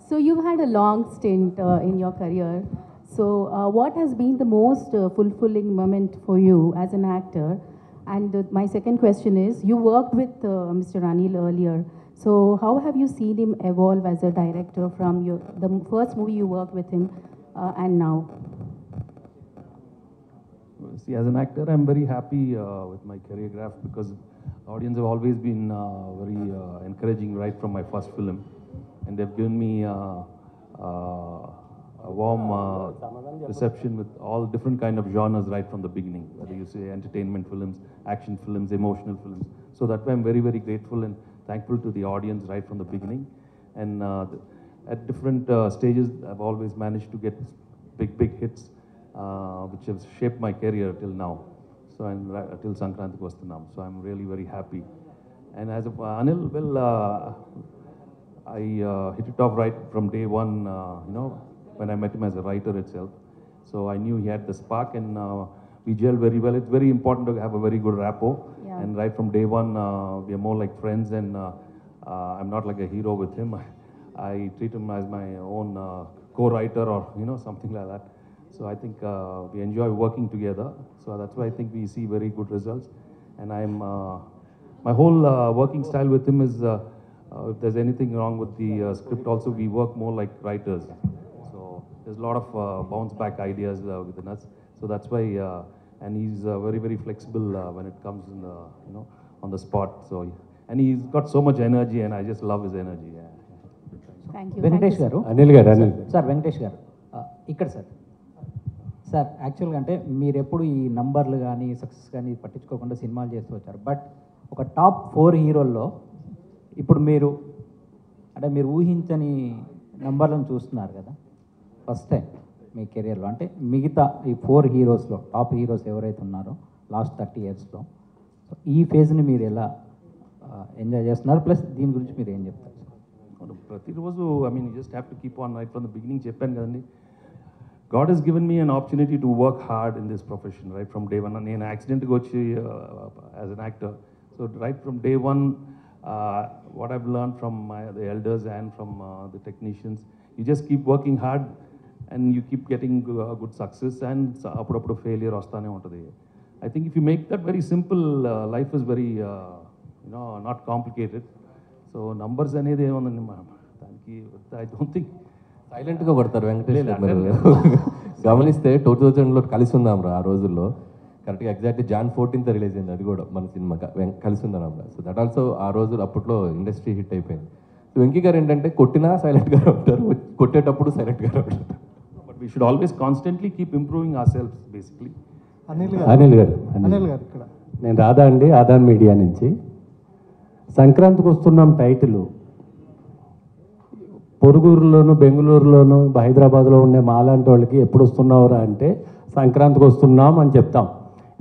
So you've had a long stint in your career. So what has been the most fulfilling moment for you as an actor? And my second question is, you worked with Mr. Anil earlier. So how have you seen him evolve as a director from the first movie you worked with him and now? See, as an actor, I'm very happy with my choreograph because audience have always been very encouraging right from my first film, and they've given me a warm reception with all different kind of genres right from the beginning, whether you say entertainment films, action films, emotional films. So that's why I'm very, very grateful and thankful to the audience right from the beginning. And at different stages, I've always managed to get big hits, which have shaped my career till now. So I'm till Sankranti Vastanam. So I'm really very happy. And as of Anil, well, I hit it off right from day one, when I met him as a writer itself. So I knew he had the spark, and we gelled very well. It's very important to have a very good rapport. Yeah. And right from day one, we are more like friends, and I'm not like a hero with him. I treat him as my own co-writer or, something like that. So I think we enjoy working together. So that's why I think we see very good results. And my whole working style with him is, if there's anything wrong with the script also, we work more like writers. So there's a lot of bounce back ideas within us. So that's why, and he's very, very flexible when it comes in the, on the spot. So, and he's got so much energy, and I just love his energy. Yeah. Thank you. Venkatesh garu, Anil గారు సార్ వెంకటేష్ గారు ఇక్కడ సార్ యాక్చువల్గా అంటే మీరు ఎప్పుడు ఈ నంబర్లు కానీ సక్సెస్ కానీ పట్టించుకోకుండా సినిమాలు చేస్తూ వచ్చారు. బట్ ఒక టాప్ 4 హీరోల్లో ఇప్పుడు మీరు ఊహించని నంబర్లను చూస్తున్నారు కదా ఫస్ట్ టైం మీ కెరియర్లో. అంటే మిగతా ఈ 4 హీరోస్లో టాప్ హీరోస్ ఎవరైతే ఉన్నారో లాస్ట్ 30 yearsలో, సో ఈ ఫేజ్ని మీరు ఎలా ఎంజాయ్ చేస్తున్నారు, ప్లస్ దీని గురించి మీరు ఏం చెప్తారు? ప్రతిరోజు you just have to keep on right from the beginning. చెప్పాను కదండి, God has given me an opportunity to work hard in this profession right from day one. నేను యాక్సిడెంట్గా వచ్చి as an actor. So right from day one, what I've learned from the elders and from the technicians, you just keep working hard and you keep getting good success, and అప్పుడప్పుడు failure వస్తానే ఉంటుంది. I think if you make that very simple, life is very, not complicated. So numbers అనేది ఏముందండి దానికి, I don't think సైలెంట్గా కొడతారు వెంకటేష్ గారు. మీరు గమనిస్తే 2000లో కలిసి ఉందాం రా, ఆ రోజుల్లో కరెక్ట్గా ఎగ్జాక్ట్లీ Jan 14th రిలీజ్ అయింది, అది కూడా మన సినిమా కలిసి ఉందాం రా. సో దట్ ఆల్సో ఆ రోజు అప్పట్లో ఇండస్ట్రీ హిట్ అయిపోయింది. సో వెంకీ గారు ఏంటంటే కొట్టినా సైలెంట్గా ఉంటారు, కొట్టేటప్పుడు సైలెంట్గా ఉంటారు. But we should always constantly keep improving our self basically. Anil garu ఇక్కడ నేను రాధా అండి, ఆదాన్ మీడియా నుంచి. సంక్రాంతికి వస్తున్నాం టైటిల్ పొరుగురులోను బెంగళూరులోను హైదరాబాద్లో ఉండే మాలాంటి వాళ్ళకి ఎప్పుడు వస్తున్నావురా అంటే సంక్రాంతికి వస్తున్నాం అని చెప్తాం.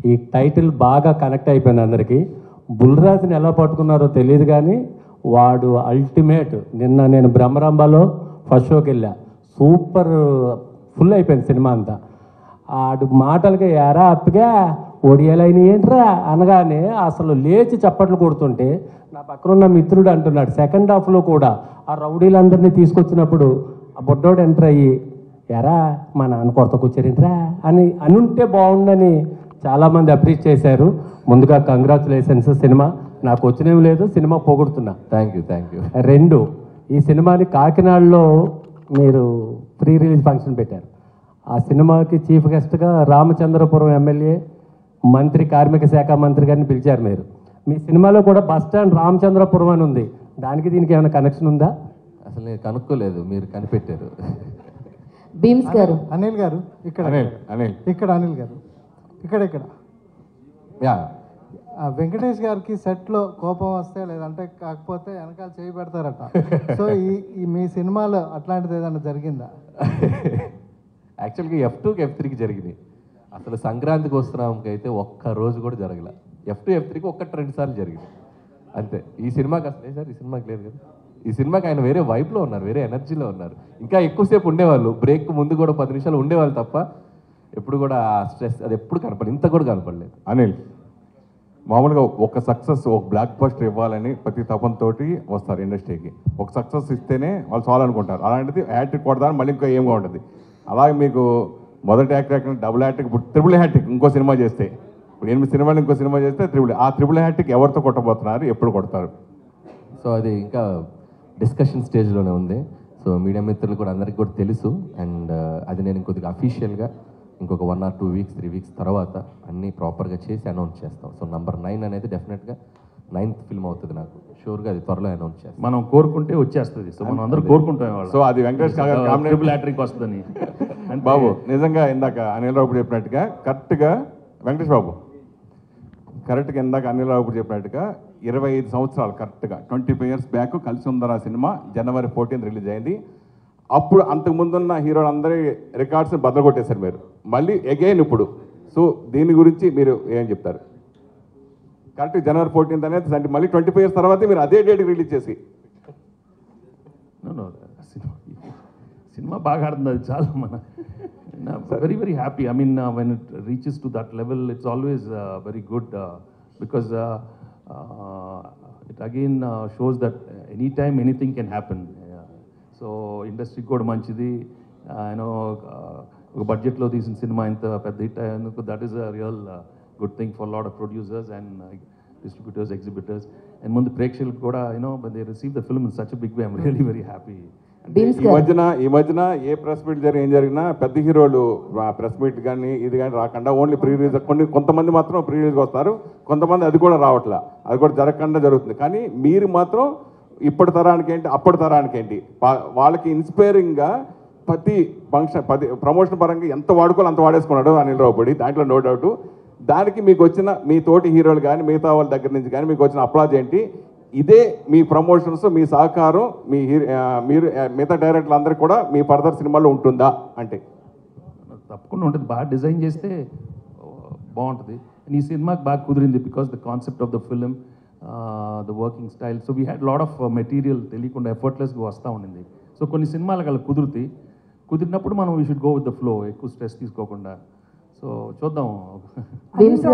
ఈ టైటిల్ బాగా కనెక్ట్ అయిపోయింది అందరికీ. బుల్రాజ్ని ఎలా పట్టుకున్నారో తెలియదు కానీ వాడు అల్టిమేట్. నిన్న నేను బ్రహ్మరంభలో ఫస్ట్ షోకి వెళ్ళా, సూపర్ ఫుల్ అయిపోయింది సినిమా అంతా. ఆడు మాటలకి ఎరా అప్పగా ఒడియాలైన ఏంట్రా అనగానే అసలు లేచి చప్పట్లు కొడుతుంటే నా పక్కన ఉన్న మిత్రుడు అంటున్నాడు, సెకండ్ హాఫ్లో కూడా ఆ రౌడీలందరినీ తీసుకొచ్చినప్పుడు ఆ బొడ్డోడు ఎంటర్ అయ్యి ఎరా మా నాన్న కొరత కూర్చారేంట్రా అని అనుంటే బాగుండని చాలామంది అప్రీషియేట్ చేశారు. ముందుగా కంగ్రాచులేషన్స్. సినిమా నాకు వచ్చినేం లేదు, సినిమా పొగుడుతున్నా. Thank you. 2, ఈ సినిమాని కాకినాడలో మీరు ప్రీ రిలీజ్ ఫంక్షన్ పెట్టారు. ఆ సినిమాకి చీఫ్ గెస్ట్గా రామచంద్రపురం ఎమ్మెల్యే, మంత్రి, కార్మిక శాఖ మంత్రి గారిని పిలిచారు మీరు. మీ సినిమాలో కూడా బస్ స్టాండ్ రామచంద్రపురం అని ఉంది, దానికి దీనికి ఏమైనా కనెక్షన్ ఉందా? అసలు నేను కనుక్కోలేదు, మీరు కనిపెట్టారు. భీమ్స్ గారు. అనిల్ గారు ఇక్కడ అనిల్ ఇక్కడ అనిల్ గారు ఇక్కడ యా వెంకటేష్ గారికి సెట్లో కోపం వస్తే లేదంటే కాకపోతే వెనకాల చేయి పెడతారట. సో ఈ మీ సినిమాలో అట్లాంటిది ఏదైనా జరిగిందా? యాక్చువల్గా F2కి F3కి జరిగింది. అసలు సంక్రాంతికి వస్తున్నాంకి అయితే ఒక్క రోజు కూడా జరగల. F2 F3కి 1-2 సార్లు జరిగింది అంతే. ఈ సినిమాకి అసలు సార్ ఈ సినిమాకి లేదు కదా. ఈ సినిమాకి ఆయన వేరే వైబ్లో ఉన్నారు, వేరే ఎనర్జీలో ఉన్నారు. ఇంకా ఎక్కువసేపు ఉండేవాళ్ళు, బ్రేక్ ముందు కూడా 10 నిమిషాలు ఉండేవాళ్ళు తప్ప ఎప్పుడు కూడా స్ట్రెస్ అది ఎప్పుడు కనపడలేదు, ఇంత కూడా కనపడలేదు. అనిల్ మామూలుగా ఒక సక్సెస్ ఒక బ్లాక్ బస్టర్ ఇవ్వాలని ప్రతి తపంతోటి వస్తారు ఇండస్ట్రీకి. ఒక సక్సెస్ ఇస్తేనే వాళ్ళు చాలా అనుకుంటారు. అలాంటిది హ్యాట్రిక్ కొడతారని మళ్ళీ ఇంకా ఏమో ఉంటుంది. అలాగే మీకు మొదటి హ్యాట్రిక్ డబుల్ హ్యాట్రిక్, ఇప్పుడు ట్రిపుల్ హ్యాట్రిక్ ఇంకో సినిమా చేస్తే, ఇప్పుడు 8 సినిమాలు ఇంకో సినిమా చేస్తే ట్రిపుల్ హ్యాట్రిక్ ఎవరితో కొట్టబోతున్నారు, ఎప్పుడు కొడతారు? సో అది ఇంకా డిస్కషన్ స్టేజ్లోనే ఉంది. సో మీడియా మిత్రులు కూడా అందరికీ కూడా తెలుసు. అండ్ అది నేను కొద్దిగా అఫీషియల్గా ఇంకొక 1 or 2 weeks 3 weeks తర్వాత అన్నీ ప్రాపర్గా చేసి అనౌన్స్ చేస్తాం. సో నెంబర్ 9 అనేది డెఫినెట్గా 9th ఫిల్మ్ అవుతుంది. నాకు షూర్గా అది త్వరలో అనౌన్స్ చేస్తాం. మనం కోరుకుంటే వచ్చేస్తుంది. సో మనం అందరూ కోరుకుంటాం. సో అది వెంకటేష్ ట్రిపుల్ హ్యాట్రిక్ వస్తుందని. బాబు నిజంగా ఇందాక అనిల్ రావు చెప్పినట్టుగా కరెక్ట్గా వెంకటేష్ బాబు కరెక్ట్గా ఇందాక అనిల్ రావు చెప్పినట్టుగా 25 సంవత్సరాలు కరెక్ట్గా 25 years బ్యాక్ కలిసి ఉందరా సినిమా January 14th రిలీజ్ అయింది. అప్పుడు అంతకుముందున్న హీరోలు అందరి రికార్డ్స్ని బద్దలు కొట్టేశారు మీరు, మళ్ళీ అగైన్ ఇప్పుడు. సో దీని గురించి మీరు ఏం చెప్తారు? కరెక్ట్ January 14th అనేది అంటే మళ్ళీ 25 years తర్వాత మీరు అదే డేట్కి రిలీజ్ చేసి. సినిమా బాగా ఆడుతుంది, అది చాలా మన very very happy. I mean when it reaches to that level it's always very good because it again shows that any time anything can happen. So ఇండస్ట్రీకి కూడా మంచిది. యూనో ఒక బడ్జెట్లో తీసిన సినిమా ఇంత పెద్ద హిట్ అయ్యేందుకు that is a real good thing for lot of producers and distributors, exhibitors. And ముందు ప్రేక్షకులకు కూడా you know they receive the film in such a big way. I'm really very happy. ఈ మధ్యన ఏ ప్రెస్ మీట్ ఏం జరిగినా పెద్ద హీరోలు ప్రెస్ మీట్ కానీ ఇది కానీ రాకుండా ఓన్లీ ప్రీ రిలీజ్, కొంతమంది మాత్రం ప్రీ రిలీజ్కి వస్తారు, కొంతమంది అది కూడా రావట్లా, అది కూడా జరగకుండా జరుగుతుంది. కానీ మీరు మాత్రం ఇప్పటి తరానికి ఏంటి అప్పటి తరానికి ఏంటి వాళ్ళకి ఇన్స్పైరింగ్గా ప్రతి ఫంక్షన్ ప్రమోషన్ పరంగా ఎంత వాడుకోవాలి అంత వాడేసుకున్నాడు అనిల్ రావుపూడి, దాంట్లో నో డౌట్. దానికి మీకు వచ్చిన మీ తోటి హీరోలు కానీ మిగతా వాళ్ళ దగ్గర నుంచి కానీ మీకు వచ్చిన అప్లాజ్ ఏంటి? ఇదే మీ ప్రమోషన్స్, మీ సహకారం మీరు మిగతా డైరెక్టర్లు అందరికీ కూడా మీ ఫర్దర్ సినిమాలో ఉంటుందా అంటే? తప్పకుండా ఉంటుంది. బాగా డిజైన్ చేస్తే బాగుంటుంది. ఈ సినిమాకి బాగా కుదిరింది because the concept of the film, the working style. So we had lot of material తెలియకుండా ఎఫర్ట్లెస్గా వస్తూ ఉండింది. సో కొన్ని సినిమాలకు అలా కుదిరినప్పుడు మనం we should go with the flow, ఎక్కువ స్ట్రెస్ తీసుకోకుండా. సో చూద్దాం. భీమ్స్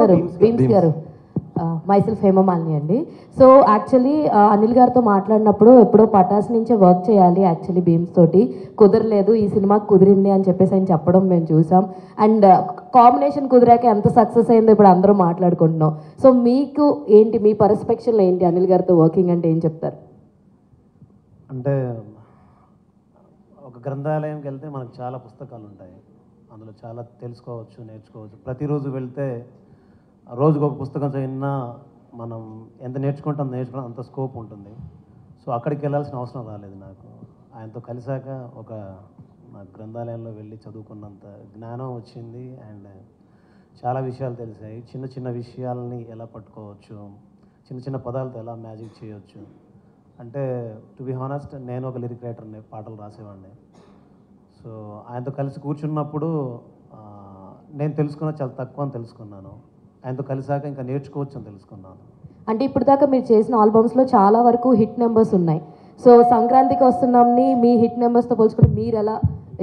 గారు మైసెల్ఫ్ హేమమాలిని అండి. సో యాక్చువల్లీ అనిల్ గారితో మాట్లాడినప్పుడు ఎప్పుడో పటాస్ నుంచే వర్క్ చేయాలి యాక్చువల్లీ భీమ్స్ తోటి, కుదరలేదు, ఈ సినిమాకి కుదిరింది అని చెప్పేసి ఆయన చెప్పడం మేము చూసాం. అండ్ కాంబినేషన్ కుదిరాక ఎంత సక్సెస్ అయిందో ఇప్పుడు అందరూ మాట్లాడుకుంటున్నాం. సో మీకు ఏంటి, మీ పర్స్పెక్షన్లో ఏంటి అనిల్ గారితో వర్కింగ్ అంటే ఏం చెప్తారు? అంటే ఒక గ్రంథాలయంకి వెళ్తే మనకు చాలా పుస్తకాలు ఉంటాయి, అందులో చాలా తెలుసుకోవచ్చు, నేర్చుకోవచ్చు. ప్రతిరోజు వెళ్తే రోజుకు ఒక పుస్తకం చదివినా మనం ఎంత నేర్చుకుంటే అంత స్కోప్ ఉంటుంది. సో అక్కడికి వెళ్ళాల్సిన అవసరం రాలేదు నాకు. ఆయనతో కలిసాక ఒక నాకు గ్రంథాలయంలో వెళ్ళి చదువుకున్నంత జ్ఞానం వచ్చింది. అండ్ చాలా విషయాలు తెలిసాయి. చిన్న చిన్న విషయాలని ఎలా పట్టుకోవచ్చు, చిన్న చిన్న పదాలతో ఎలా మ్యాజిక్ చేయవచ్చు. అంటే టు బి హానెస్ట్ నేను ఒక లిరిక్ రైటర్ని, పాటలు రాసేవాడిని. సో ఆయనతో కలిసి కూర్చున్నప్పుడు నేను తెలుసుకున్న చాలా తక్కువ అని తెలుసుకున్నాను. ఆయనతో కలిసాక ఇంకా నేర్చుకోవచ్చు అని తెలుసుకున్నాను. అంటే ఇప్పుడు దాకా మీరు చేసిన ఆల్బమ్స్లో చాలా వరకు హిట్ నెంబర్స్ ఉన్నాయి. సో సంక్రాంతికి వస్తున్నాంని మీ హిట్ నెంబర్స్తో పోల్చుకుంటే మీరు ఎలా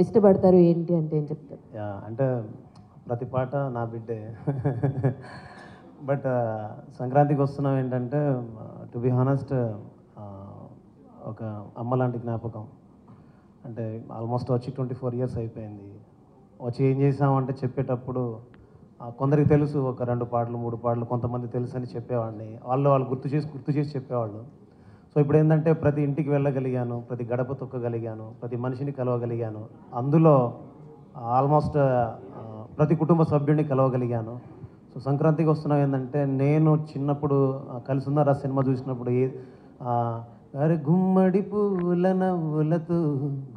ఇష్టపడతారు ఏంటి అంటే ఏం చెప్తారు? అంటే ప్రతి పాట నా బిడ్డే. బట్ సంక్రాంతికి వస్తున్నాం ఏంటంటే టు బి హానెస్ట్ ఒక అమ్మ లాంటి జ్ఞాపకం. అంటే ఆల్మోస్ట్ వచ్చి 24 years అయిపోయింది. వచ్చి ఏం చేసామంటే చెప్పేటప్పుడు కొందరికి తెలుసు, ఒక 2 పాటలు 3 పాటలు, కొంతమంది తెలుసు అని చెప్పేవాడిని. వాళ్ళు గుర్తు చేసి చెప్పేవాళ్ళు. సో ఇప్పుడు ఏంటంటే ప్రతి ఇంటికి వెళ్ళగలిగాను, ప్రతి గడప తొక్కగలిగాను, ప్రతి మనిషిని కలవగలిగాను. అందులో ఆల్మోస్ట్ ప్రతి కుటుంబ సభ్యుడిని కలవగలిగాను. సో సంక్రాంతికి వస్తున్నాం ఏంటంటే నేను చిన్నప్పుడు కలిసి ఉన్నారా సినిమా చూసినప్పుడు అరే గుమ్మడి పూల నవ్వులతో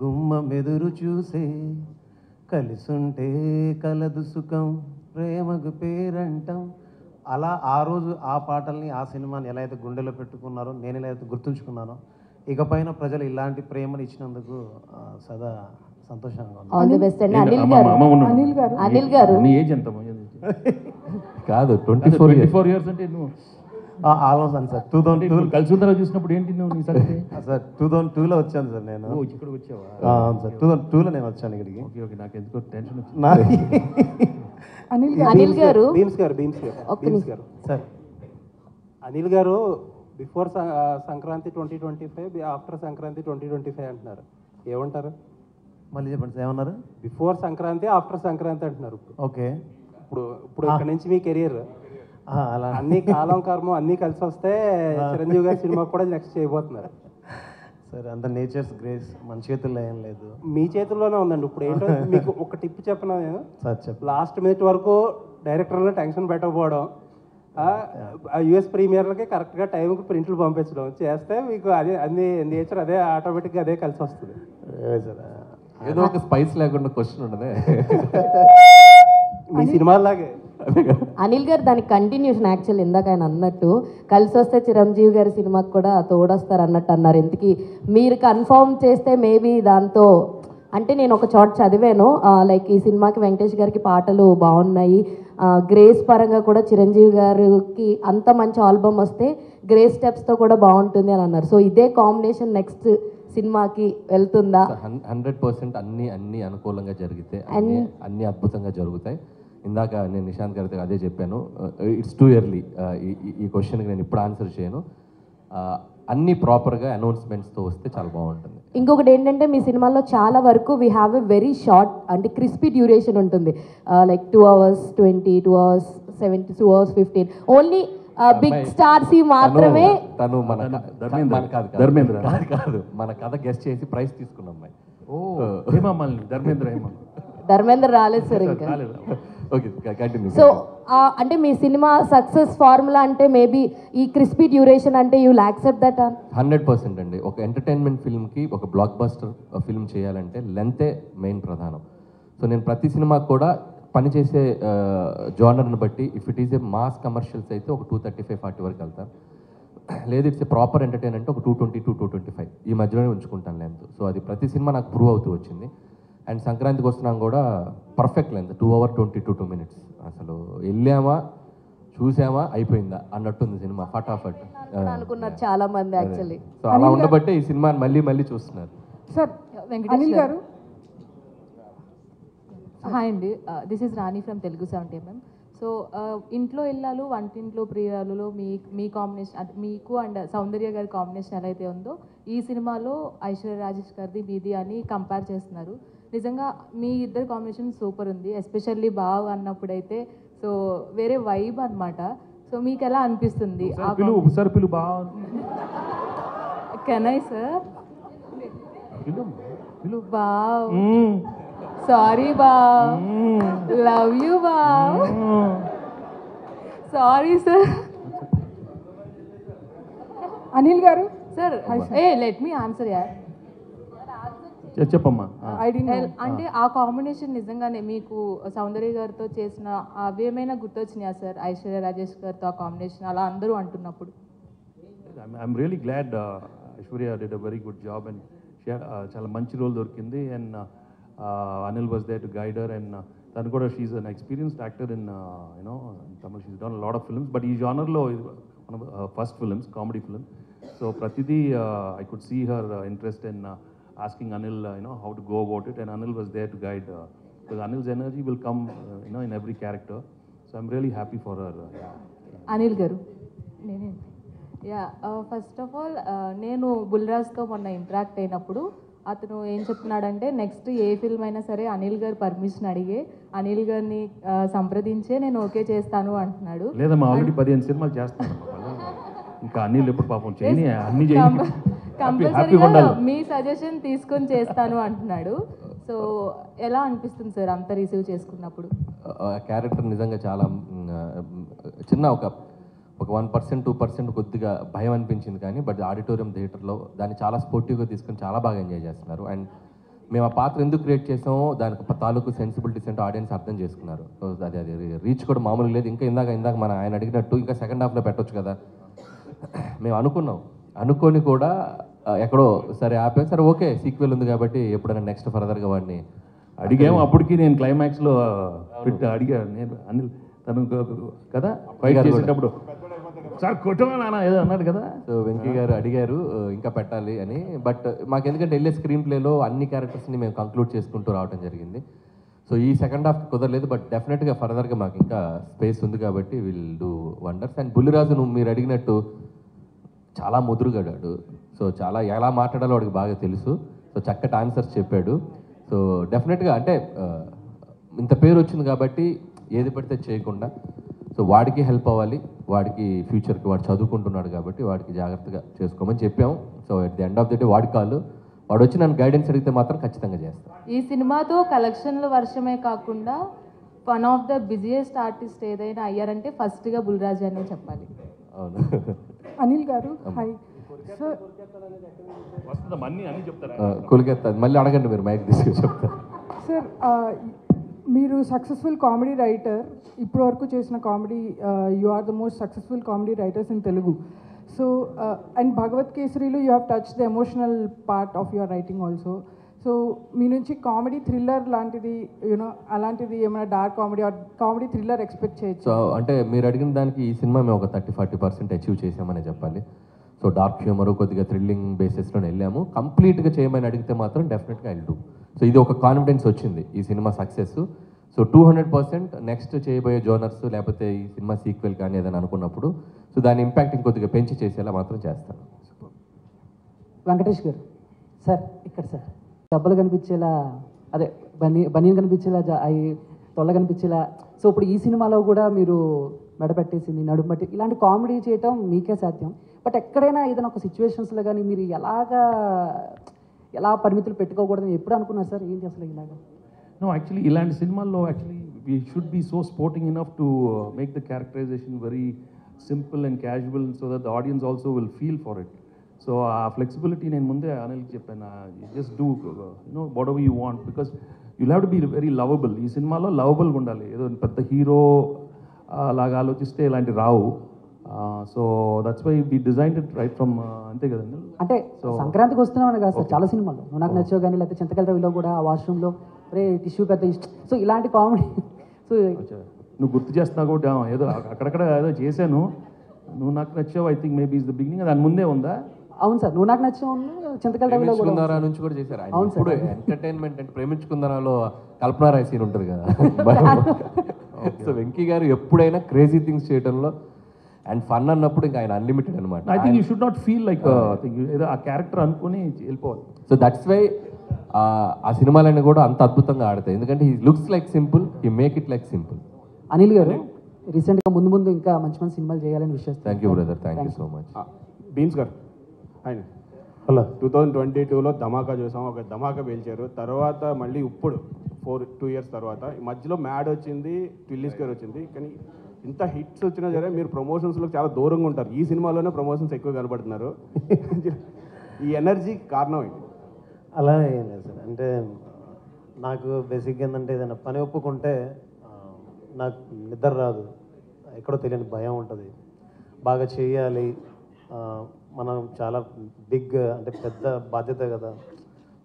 గుమ్మ మెదురు చూసే కలిసుంటే కలదు సుఖం ప్రేమకు పేరంటం. అలా ఆ రోజు ఆ పాటల్ని ఆ సినిమాని ఎలా అయితే గుండెలో పెట్టుకున్నారో, నేను ఎలా అయితే గుర్తుంచుకున్నానో, ఇకపైన ప్రజలు ఇలాంటి ప్రేమను ఇచ్చినందుకు సదా సంతోషంగా ఉంది. ఆల్ ది బెస్ట్ అండి. అనిల్ గారు, అనిల్ గారు నీ ఏజ్ ఎంత? కాదు 24 ఇయర్స్ అంటే నువ్వు ఆల్మోస్ట్ అని సార్ 2002 కలిసి ఉంటారో చూసినప్పుడు ఏంటి నువ్వు నీ సంగతి? సార్ 2002లో వచ్చాను సార్ నేను. ఇక్కడికి వచ్చావా? అవును సార్ 2002లో నేను వచ్చాను ఇక్కడికి. ఓకే ఓకే, నాకు ఎందుకో టెన్షన్ వచ్చింది. అనిల్ గారు భీమ్స్ గారు సార్ అనిల్ గారు బిఫోర్ సంక్రాంతి 2025, ఆఫ్టర్ సంక్రాంతి 2025 అంటున్నారు. ఏమంటారు? మళ్ళీ చెప్పండి సార్, ఏమన్నారు? బిఫోర్ సంక్రాంతి, ఆఫ్టర్ సంక్రాంతి అంటున్నారు. ఓకే, ఇప్పుడు ఇక్కడ నుంచి మీ కెరియర్ అలా అన్ని కాలం కర్మం అన్నీ కలిసి వస్తే చిరంజీవి గారి సినిమా కూడా నెక్స్ట్ చేయబోతున్నారు. సార్ అంత నేచర్స్ గ్రేస్ మన చేతుల్లో ఏం లేదు, మీ చేతుల్లోనే ఉందండి. ఇప్పుడు ఏంటో మీకు ఒక టిప్ చెప్పినా నేను, సార్ చెప్పండి. లాస్ట్ మినిట్ వరకు డైరెక్టర్లో టెన్షన్ పెట్టకపోవడం, యుఎస్ ప్రీమియర్లకి కరెక్ట్గా టైంకి ప్రింట్లు పంపించడం చేస్తే మీకు అదే అన్ని నేచర్ అదే ఆటోమేటిక్గా అదే కలిసి వస్తుంది. ఏదో ఒక స్పైస్ లేకుండా క్వశ్చన్ ఉండదే మీ సినిమాలాగే. అనిల్ గారు దానికి కంటిన్యూషన్ యాక్చువల్ ఇందాక ఆయన అన్నట్టు కలిసి వస్తే చిరంజీవి గారి సినిమాకి కూడా తోడొస్తారు అన్నట్టు అన్నారు. ఇంతకీ మీరు కన్ఫర్మ్ చేస్తే మేబీ దాంతో, అంటే నేను ఒక చోట చదివాను లైక్ ఈ సినిమాకి వెంకటేష్ గారికి పాటలు బాగున్నాయి, గ్రేస్ పరంగా కూడా చిరంజీవి గారికి అంత మంచి ఆల్బమ్ వస్తే గ్రేస్ స్టెప్స్తో కూడా బాగుంటుంది అని అన్నారు. సో ఇదే కాంబినేషన్ నెక్స్ట్ సినిమాకి వెళ్తుందా? 100% అన్ని అనుకూలంగా జరిగితే అన్ని అద్భుతంగా జరుగుతాయి. ఇందాక నేను నిశాంత్ గారితో అదే చెప్పాను, ఇట్స్ టూ ఎర్లీ ఈ క్వశ్చన్కి నేను ఇప్పుడు ఆన్సర్ చేయను. అన్ని ప్రాపర్గా అనౌన్స్మెంట్స్తో వస్తే చాలా బాగుంటుంది. ఇంకొకటి ఏంటంటే మీ సినిమాలో చాలా వరకు we have a very short అంటే క్రిస్పీ డ్యూరేషన్ ఉంటుంది, like 2 hours 20, 2 hours 70, 2 hours 15. Only big stars మాత్రమే. తను మన ధర్మేంద్ర కాదు, మన కథ గెస్ట్ చేసి ప్రైజ్ తీసుకున్న అమ్మాయి. ధర్మేంద్ర రాలేదు సార్ ఇంకా. Okay continue. సో అంటే మీ సినిమా సక్సెస్ ఫార్ములా అంటే మేబీ ఈ క్రిస్పీ డ్యూరేషన్ అంటే యూ విల్ యాక్సెప్ట్ దట్? 100% అండి. ఒక ఎంటర్టైన్మెంట్ ఫిల్మ్కి ఒక బ్లాక్ బస్టర్ ఫిల్మ్ చేయాలంటే లెంతే మెయిన్ ప్రధానం. సో నేను ప్రతి సినిమాకి కూడా పనిచేసే జానర్ని బట్టి, if it is a mass commercials అయితే ఒక 235-40 వరకు వెళ్తాను. లేదు ఇట్స్ ఏ ప్రాపర్ ఎంటర్టైన్ అంటే ఒక 220-225 ఈ మధ్యలోనే ఉంచుకుంటాను లెంత్. సో అది ప్రతి సినిమా నాకు ప్రూవ్ అవుతూ వచ్చింది. అండ్ సంక్రాంతికి వస్తున్నాం కూడా పర్ఫెక్ట్ లెంత్ 2 hours 22 minutes. అసలు వెళ్ళామా చూసామా అయిపోయిందా అన్నట్టుంది సినిమా, ఫటాఫట్ అనుకున్నారు చాలా మంది యాక్చువల్లీ. సో అలా ఉండబట్టే ఈ సినిమాని మళ్ళీ చూస్తున్నారు. సార్ అనిల్ గారు. హాయ్ అండి, this is Rani from Telugu 70mm. So ఇంట్లో ఇల్లాలు వంటింట్లో ప్రియాలులో మీ కాంబినేషన్ అంటే మీకు అండ్ సౌందర్య గారి కాంబినేషన్ ఎలా అయితే ఉందో ఈ సినిమాలో ఐశ్వర్య రాజేష్ గారిది మీది అని కంపేర్ చేస్తున్నారు. నిజంగా మీ ఇద్దరు కాంబినేషన్ సూపర్ ఉంది, ఎస్పెషల్లీ బాగా అన్నప్పుడైతే సో వేరే వైబ్ అనమాట. సో మీకు ఎలా అనిపిస్తుంది? Can I sir? బావ్, సారీ బావ్, లవ్ యూ బావ్, సారీ సార్. అనిల్ గారు సార్ లెట్ మీ ఆన్సర్ యార్. చెప్పమ్మా. అంటే ఆ కాంబినేషన్ నిజంగానే మీకు సౌందర్య గారితో చేసిన అవేమైనా గుర్తొచ్చినాయా సార్? ఐశ్వర్య రాజేష్ గారితో ఆ కాంబినేషన్ అలా అందరూ అంటున్నప్పుడు. I'm really glad Aishwarya did a very good job and చాలా మంచి రోల్ దొరికింది. And Anil was there to guide her. And తను కూడా she's an experienced actor in you know Tamil. She's done lot of films, but ఈ జానర్లో one of first films, comedy film. So ప్రతిదీ I could see her interest in asking Anil, how to go about it, and Anil was there to guide, because Anil's energy will come, in every character. So I'm really happy for her. Anil garu, first of all నేను బుల్రాజ్తో మొన్న ఇంటరాక్ట్ అయినప్పుడు అతను ఏం చెప్తున్నాడంటే నెక్స్ట్ ఏ ఫిల్మ్ అయినా సరే అనిల్ గారు పర్మిషన్ అడిగే అనిల్ గారిని సంప్రదించే నేను ఓకే చేస్తాను అంటున్నాడు. లేదమ్మా, ఆల్రెడీ 15 సినిమాలు చేస్తాను, ఇంకా అనిల్ ఎప్పుడు పాపం చేయని అన్ని చేయండి, కంపల్సరీగా మీ సజెషన్ తీసుకొని చేస్తాను అంటున్నాడు. సో ఎలా అనిపిస్తుంది సార్ అంత రిసీవ్ చేసుకున్నప్పుడు? క్యారెక్టర్ నిజంగా చాలా చిన్న ఒక 1%, 2% కొద్దిగా భయం అనిపించింది, కానీ బట్ ఆడిటోరియం థియేటర్లో దాన్ని చాలా స్పోర్టివ్గా తీసుకొని చాలా బాగా ఎంజాయ్ చేస్తున్నారు. అండ్ మేము ఆ పాత్ర ఎందుకు క్రియేట్ చేసామో దానికి తాలూకు సెన్సిబిలిటీస్ అంటే ఆడియన్స్ అర్థం చేసుకున్నారు. సో అది రీచ్ కూడా మామూలు లేదు. ఇంకా ఇందాక మన ఆయన అడిగినట్టు ఇంకా సెకండ్ హాఫ్లో పెట్టొచ్చు కదా మేము అనుకొని కూడా ఎక్కడో సరే ఆపాం. సరే ఓకే సీక్వెల్ ఉంది కాబట్టి ఎప్పుడైనా నెక్స్ట్ ఫర్దర్గా వాడిని అడిగాము. అప్పటికి నేను క్లైమాక్స్లో అడిగాను నేను అనిల్ తను కదా ఫైట్ చేసేటప్పుడు సార్ కొట్టమా నాన్న ఏదో అన్నాడు కదా. సో వెంకీ గారు అడిగారు ఇంకా పెట్టాలి అని. బట్ మాకు ఎందుకంటే వెళ్ళే స్క్రీన్ ప్లేలో అన్ని క్యారెక్టర్స్ని మేము కంక్లూడ్ చేసుకుంటూ రావడం జరిగింది. సో ఈ సెకండ్ హాఫ్ కుదరలేదు. బట్ డెఫినెట్గా ఫర్దర్గా మాకు ఇంకా స్పేస్ ఉంది కాబట్టి will do wonders. And Bulliraju మీరు అడిగినట్టు చాలా ముదురుగాడాడు. సో చాలా ఎలా మాట్లాడాలో వాడికి బాగా తెలుసు. సో చక్కటి ఆన్సర్స్ చెప్పాడు. సో డెఫినెట్గా అంటే ఇంత పేరు వచ్చింది కాబట్టి ఏది పడితే చేయకుండా సో వాడికి హెల్ప్ అవ్వాలి. వాడికి ఫ్యూచర్కి వాడు చదువుకుంటున్నాడు కాబట్టి వాడికి జాగ్రత్తగా చేసుకోమని చెప్పాము. So at the end of the day వాడి కాళ్ళు వాడు వచ్చి నన్ను గైడెన్స్ అడిగితే మాత్రం ఖచ్చితంగా చేస్తాను. ఈ సినిమాతో కలెక్షన్ల వర్షమే కాకుండా one of the busiest artist ఏదైనా అయ్యారంటే ఫస్ట్గా బుల్రాజ్ అనే చెప్పాలి. అవును అనిల్ గారు హాయ్ సార్. అన్నీ చెప్తారా కొలికెత్తాది మళ్ళీ అడగండి మీరు మైక్ తీసుకుని చెప్తారు. సార్ మీరు సక్సెస్ఫుల్ కామెడీ రైటర్, ఇప్పటి వరకు చేసిన comedy you are the most successful comedy writers in Telugu. So and Bhagavath కేసరిలో you have touch the emotional part of your writing also. So మీ నుంచి కామెడీ థ్రిల్లర్ లాంటిది యూనో అలాంటిది ఏమైనా dark comedy or comedy thriller expect చేయొచ్చు? సో అంటే మీరు అడిగిన దానికి ఈ సినిమా మేము ఒక 30-40% అచీవ్ చేసామని చెప్పాలి. సో డార్క్ హ్యూమర్ కొద్దిగా థ్రిల్లింగ్ బేసిస్లో వెళ్ళాము. కంప్లీట్గా చేయమని అడిగితే మాత్రం డెఫినెట్గా ఐ విల్ డూ. సో ఇది ఒక కాన్ఫిడెన్స్ వచ్చింది ఈ సినిమా సక్సెస్. సో 200% నెక్స్ట్ చేయబోయే జోనర్స్ లేకపోతే ఈ సినిమా సీక్వెల్ కానీ ఏదైనా అనుకున్నప్పుడు సో దాని ఇంపాక్ట్ ఇంకొద్దిగా పెంచి చేసేలా మాత్రం చేస్తాను. వెంకటేష్ గారు సార్ ఇక్కడ సార్ డబ్బులు కనిపించేలా అదే బనీన్ కనిపించేలా అవి తొల్ల కనిపించేలా. సో ఇప్పుడు ఈ సినిమాలో కూడా మీరు మెడ పెట్టేసింది నడుము పట్టి ఇలాంటి కామెడీ చేయటం మీకే సాధ్యం. బట్ ఎక్కడైనా ఏదైనా ఒక సిచ్యువేషన్స్లో కానీ మీరు ఎలా పరిమితులు పెట్టుకోకూడదని ఎప్పుడు అనుకున్నారు సార్? ఏంటి అసలు ఇలాగా? No, actually, ఇలాంటి సినిమాల్లో actually we should be so sporting enough to make the characterization very simple and casual so that the audience also will feel for it. So ఆ flexibility నేను ముందే అనిల్కి చెప్పాను. Just do whatever you want because you'll have to be very lovable. ఈ సినిమాలో లవబుల్గా ఉండాలి. ఏదో పెద్ద హీరో లాగా ఆలోచిస్తే ఇలాంటి రావు. So that's why we designed it right from అంతే కదండి. అంటే సంక్రాంతికి వస్తున్నామని కాదు సార్ చాలా సినిమాల్లో నువ్వు నాకు నచ్చావు కానీ లేకపోతే చింతకల్ రవిలో కూడా ఆ వాష్రూమ్లో రే టిష్యూ పెద్ద ఇష్టం. సో ఇలాంటి కామెడీ సో నువ్వు గుర్తు చేస్తున్నావు కాబట్టి ఏదో అక్కడక్కడ ఏదో చేశాను. నువ్వు నాకు నచ్చావు I think maybe is the beginning. దాని ముందే ఉందా? అవును సార్ నువ్వు నాకు నచ్చావు చింతకల్ రవిలో ప్రేమించుకుందారా నుంచి కూడా చేశారు. ఇప్పుడు ఎంటర్టైన్మెంట్ అంటే ప్రేమించుకుందారాలో కల్పన రాయ్ సీన్ ఉంటుంది కదా. సో వెంకీ గారు ఎప్పుడైనా క్రేజీ థింగ్స్ చేయడంలో అండ్ ఫన్ అన్నప్పుడు ఇంకా ఆయన అన్లిమిటెడ్ అనమాట. I think you should not feel like ఏదో ఆ క్యారెక్టర్ అనుకుని వెళ్ళిపోవాలి. సో దట్స్ వై ఆ సినిమాలన్నీ కూడా అంత అద్భుతంగా ఆడతాయి. ఎందుకంటే he looks like simple, he make it like simple. Anil గారు రీసెంట్గా ముందు ఇంకా మంచి మంచి సినిమాలు చేయాలని విషయం. Thank you brother, thank you so much. Beans గారు ఆయన హలో 2022లో ధమాకా చూసాం, ఒక ధమాకా పేల్చారు. తర్వాత మళ్ళీ ఇప్పుడు 2 years తర్వాత ఈ మధ్యలో మ్యాడ్ వచ్చింది, టిల్లీస్ గారు వచ్చింది. కానీ ఇంత హిట్స్ వచ్చినా సరే మీరు ప్రమోషన్స్లో చాలా దూరంగా ఉంటారు. ఈ సినిమాలోనే ప్రమోషన్స్ ఎక్కువ కనబడుతున్నారు. ఈ ఎనర్జీ కారణం ఏంటి? అలా ఏం లేదు సార్. అంటే నాకు బేసిక్గా ఏంటంటే ఏదైనా పని ఒప్పుకుంటే నాకు నిద్ర రాదు, ఎక్కడో తెలియని భయం ఉంటుంది. బాగా చేయాలి, మనం చాలా బిగ్ అంటే పెద్ద బాధ్యత కదా.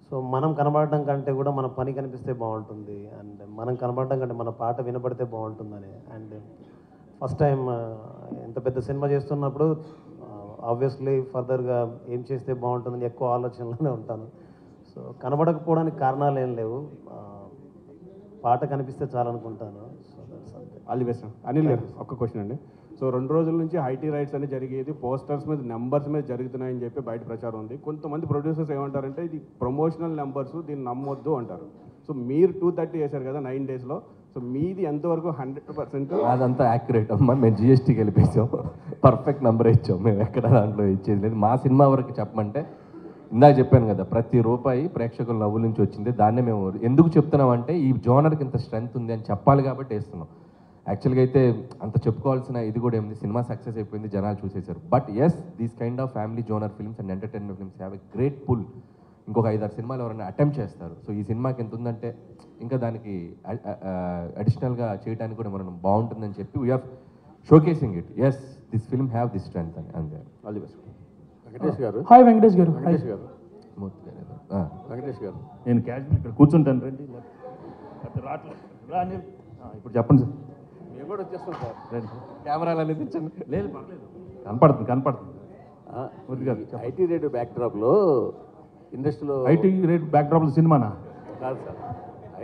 సో మనం కనబడడం కంటే కూడా మన పని కనిపిస్తే బాగుంటుంది, అండ్ మనం కనబడడం కంటే మన పాట వినపడితే బాగుంటుందని. అండ్ ఫస్ట్ టైం ఎంత పెద్ద సినిమా చేస్తున్నప్పుడు ఆబ్వియస్లీ ఫర్దర్గా ఏం చేస్తే బాగుంటుందని ఎక్కువ ఆలోచనలోనే ఉంటాను. సో కనబడకపోవడానికి కారణాలు ఏం లేవు, పాట కనిపిస్తే చాలనుకుంటాను. సో దట్స్ అంతే. All the best. Anil garu ఒక్క క్వశ్చన్ అండి. సో 2 రోజుల నుంచి ఐటీ రైట్స్ అనేది జరిగేది, పోస్టర్స్ మీద నెంబర్స్ మీద జరుగుతున్నాయని చెప్పి బయట ప్రచారం ఉంది. కొంతమంది ప్రొడ్యూసర్స్ ఏమంటారంటే ఇది ప్రమోషనల్ నెంబర్స్, దీన్ని నమ్మొద్దు అంటారు. సో మీరు 230 చేశారు కదా 9 daysలో. సో మీది ఎంతవరకు 100%? అదంతా యాక్యురేట్ అమ్మా. మేము జిఎస్టీకి వెళ్ళిపోయాం, పర్ఫెక్ట్ నెంబర్ ఇచ్చాం. మేము ఎక్కడ దాంట్లో ఇచ్చేది లేదు. మా సినిమా వరకు చెప్పమంటే ఇందాక చెప్పాను కదా, ప్రతి రూపాయి ప్రేక్షకుల నవ్వుల నుంచి వచ్చింది. దాన్నే మేము ఎందుకు చెప్తున్నామంటే ఈ జోనర్కి ఇంత స్ట్రెంగ్త్ ఉంది అని చెప్పాలి కాబట్టి వేస్తున్నాం. యాక్చువల్గా అయితే అంత చెప్పుకోవాల్సిన ఇది కూడా ఏముంది, సినిమా సక్సెస్ అయిపోయింది, జనాలు చూసేశారు. But yes, these kind of family genre films and entertainment films have a great pull. ఇంకొక 5-6 సినిమాలు ఎవరైనా అటెంప్ట్ చేస్తారు. సో ఈ సినిమాకి ఎంత ఉందంటే ఇంకా దానికి అడిషనల్గా చేయడానికి కూడా మనం బాగుంటుందని చెప్పి we're showcasing it. Yes, this film have this strength అని అంతే. All the best. వెంకటేష్ గారు. హాయ్ వెంకటేష్ గారు. వెంకటేష్ గారు. వెంకటేష్ గారు. నేను క్యాజువల్ ఇక్కడ కూర్చుంటాను రండి. రావట్లేదు రా అనిల్. ఇప్పుడు చెప్పండి సార్. మేము కూడా వచ్చేస్తాం సార్. రండి. కెమెరాలు అనేది తెచ్చండి. లేదు పర్లేదు, కనపడుతుంది. ఐటీ రేట్ బ్యాక్డ్రాప్లో ఇండస్ట్రీలో ఐటీ రేట్ బ్యాక్డ్రాప్లో సినిమానా? కాదు సార్,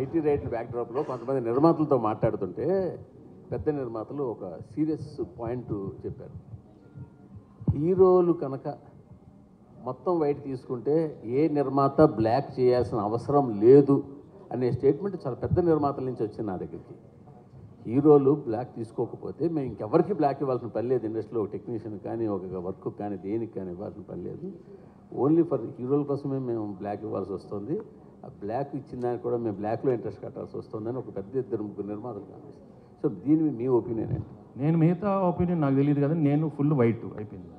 ఐటీ రేట్ బ్యాక్డ్రాప్లో కొంతమంది నిర్మాతలతో మాట్లాడుతుంటే పెద్ద నిర్మాతలు ఒక సీరియస్ పాయింట్ చెప్పారు. హీరోలు కనుక మొత్తం వైట్ తీసుకుంటే ఏ నిర్మాత బ్లాక్ చేయాల్సిన అవసరం లేదు అనే స్టేట్మెంట్ చాలా పెద్ద నిర్మాతల నుంచి వచ్చింది నా దగ్గరికి. హీరోలు బ్లాక్ తీసుకోకపోతే మేము ఇంకెవరికి బ్లాక్ ఇవ్వాల్సిన పని లేదు. ఇండస్ట్రీలో ఒక టెక్నీషియన్ కానీ ఒక వర్క్ కానీ దేనికి కానీ ఇవ్వాల్సిన పని లేదు. ఓన్లీ ఫర్ హీరోల కోసమే మేము బ్లాక్ ఇవ్వాల్సి వస్తుంది. ఆ బ్లాక్ ఇచ్చిన దానికి కూడా మేము బ్లాక్లో ఇంట్రెస్ట్ కట్టాల్సి వస్తుందని ఒక పెద్ద 2-3 నిర్మాతలు కనిపిస్తుంది. సో దీని మీ ఒపీనియన్ ఏంటి? నేను మిగతా ఒపీనియన్ నాకు తెలియదు కదా, నేను ఫుల్ వైట్ అయిపోయింది.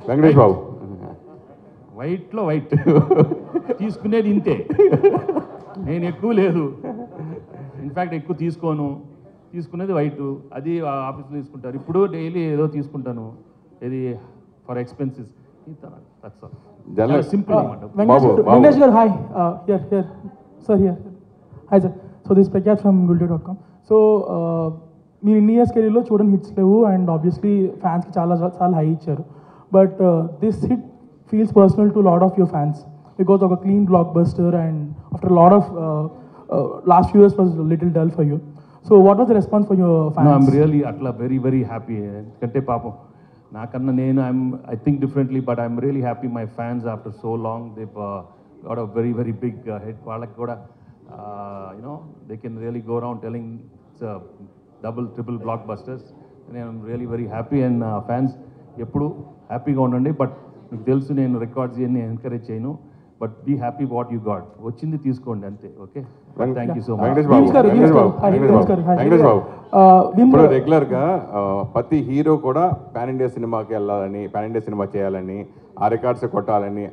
వెంకటేష్ బాబు వైట్లో వైట్ తీసుకునేది ఇంతే, నేను ఎక్కువ లేదు. ఇన్ఫ్యాక్ట్ ఎక్కువ తీసుకునేది వైట్. అది ఆఫీస్లో తీసుకుంటారు. ఇప్పుడు డైలీ ఏదో తీసుకుంటాను, ఇది ఫర్ ఎక్స్పెన్సెస్. సింపుల్ వెంకటేష్ గారు. Hi here sir, here hi sir. So this Prakhyat from gulday.com. So మీరు ఇన్ని ఇయర్స్ కెరీర్లో చూడని హిట్స్ లేవు అండ్ ఆబ్వియస్లీ ఫ్యాన్స్కి చాలా హై ఇచ్చారు. But this hit feels personal to a lot of your fans because of a clean blockbuster and after a lot of last few years was a little dull for you. So what was the response for your fans? No, I'm really atla very happy. Kante paapam nakanna nenu I think differently, but I'm really happy my fans after so long they've got a very big hit. Vallaki kuda they can really go around telling it's a triple blockbusters, and I'm really very happy. And fans eppudu happy ga undandi. But మీకు తెలుసు నేను రికార్డ్స్ ఇవన్నీ ఎంకరేజ్ చేయను. But be happy what you got, వచ్చింది తీసుకోండి అంతే. Okay, thank you so much. Venkatesh Babu ఇప్పుడు రెగ్యులర్గా ప్రతి హీరో కూడా పాన్ ఇండియా సినిమాకి వెళ్ళాలని, పాన్ ఇండియా సినిమా చేయాలని, ఆ రికార్డ్స్ కొట్టాలని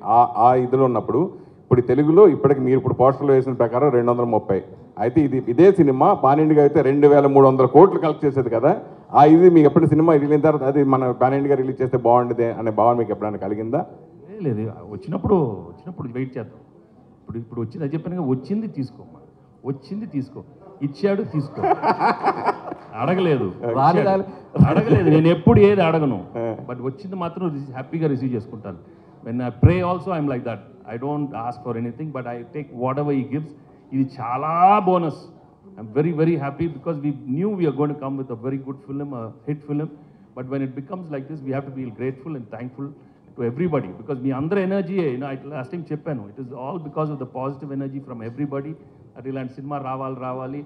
ఆ ఇదిలో ఉన్నప్పుడు ఇప్పుడు తెలుగులో ఇప్పటికి మీరు ఇప్పుడు పోస్టర్లో వేసిన ప్రకారం 230. అయితే ఇదే సినిమా పాన్ ఇండియా అయితే 2,300 కోట్లు కలెక్ట్ చేసేది కదా. ఇది మీకు ఎప్పుడు సినిమా రిలీజ్ అయిన తర్వాత అది మన పాన్ ఇండియా రిలీజ్ చేస్తే బాగుండేది అనే భావన మీకు ఎప్పుడైనా కలిగిందా? లేదు, వచ్చినప్పుడు వెయిట్ చేద్దాం. ఇప్పుడు వచ్చింది, అది చెప్పాను, వచ్చింది తీసుకో, ఇచ్చాడు తీసుకో, అడగలేదు. నేను ఎప్పుడు ఏది అడగను, బట్ వచ్చింది మాత్రం హ్యాపీగా రిసీవ్ చేసుకుంటాను. when I pray also I'm like that. I don't ask for anything, but I take whatever he gives. ఇది చాలా bonus. I'm very happy because we knew we are going to come with a very good film, a hit film. But when it becomes like this, we have to be grateful and thankful to everybody because మీ అందరి ఎనర్జీ, లాస్ట్ టైం చెప్పాను, it is all because of the positive energy from everybody. అది ఇలాంటి సినిమా రావాలి,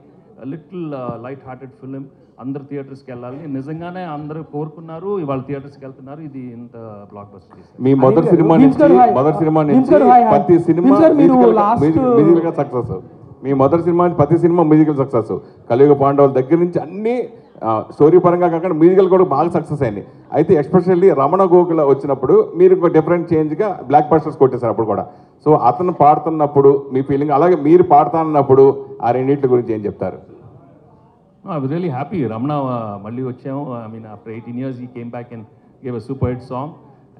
లిటిల్ లైట్ హార్టెడ్ ఫిలిం, అందరు థియేటర్స్కి వెళ్ళాలి. నిజంగానే అందరూ కోరుకున్నారు, ఇవాళ థియేటర్స్కి వెళ్తున్నారు. ఇది ఇంత బ్లాక్ బస్టర్ చేశారు. మీ మొదటి సినిమా నుంచి ప్రతి సినిమా మ్యూజికల్ సక్సెస్. మీ మొదటి సినిమా నుంచి ప్రతి సినిమా మ్యూజికల్ సక్సెస్. కలియుగ పాండవుల దగ్గర నుంచి అన్ని స్టోరీ పరంగా కాకుండా మ్యూజికల్ కూడా బాగా సక్సెస్ అయింది. అయితే ఎస్పెషల్లీ రమణ గోకుల వచ్చినప్పుడు మీరు ఒక డిఫరెంట్ చేంజ్గా బ్లాక్ బస్టర్స్ కొట్టేశారు అప్పుడు కూడా. సో అతను పాడుతున్నప్పుడు మీ ఫీలింగ్, అలాగే మీరు పాడుతున్నప్పుడు ఆ రెండింటి గురించి ఏం చెప్తారు? I was really happy. Ramana మళ్ళీ వచ్చాము. I mean after 18 years he came back and gave a super hit song.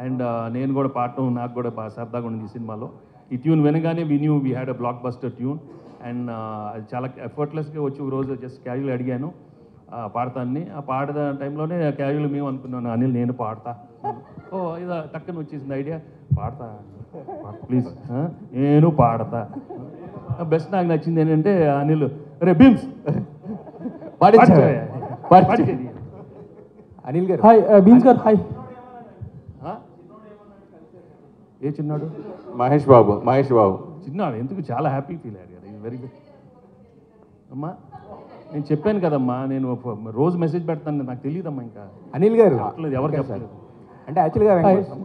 And నేను కూడా పాడటం నాకు కూడా బాగా సరదాగా ఉంది ఈ సినిమాలో. ఈ ట్యూన్ వినగానే we knew we had a blockbuster tune. And అది చాలా ఎఫర్ట్లెస్గా వచ్చి ఒక రోజు జస్ట్ క్యాజువల్ అడిగాను పాడతాన్ని. ఆ పాడే టైంలోనే క్యాజువల్ మేము అనుకున్నాను, అనిల్ నేను పాడతా. ఇదా టక్కన వచ్చేసింది ఐడియా, పాడతా ప్లీజ్, నేను పాడతా. బెస్ట్ నాకు నచ్చింది ఏంటంటే అనిల్ రే బీమ్స్ అనిల్ గారు. హాయ్ బీమ్స్ గారు. హాయ్. ఏ చిన్నాడు? మహేష్ బాబు. చిన్నాడు ఎందుకు చాలా హ్యాపీ ఫీల్ అయ్యారు కదా. ఇది వెరీ గుడ్ అమ్మా. నేను చెప్పాను కదమ్మా, నేను రోజు మెసేజ్ పెడతాను, నాకు తెలియదమ్మా. ఇంకా అనిల్ గారు ఎవరు చెప్పలేదు. అంటే యాక్చువల్గా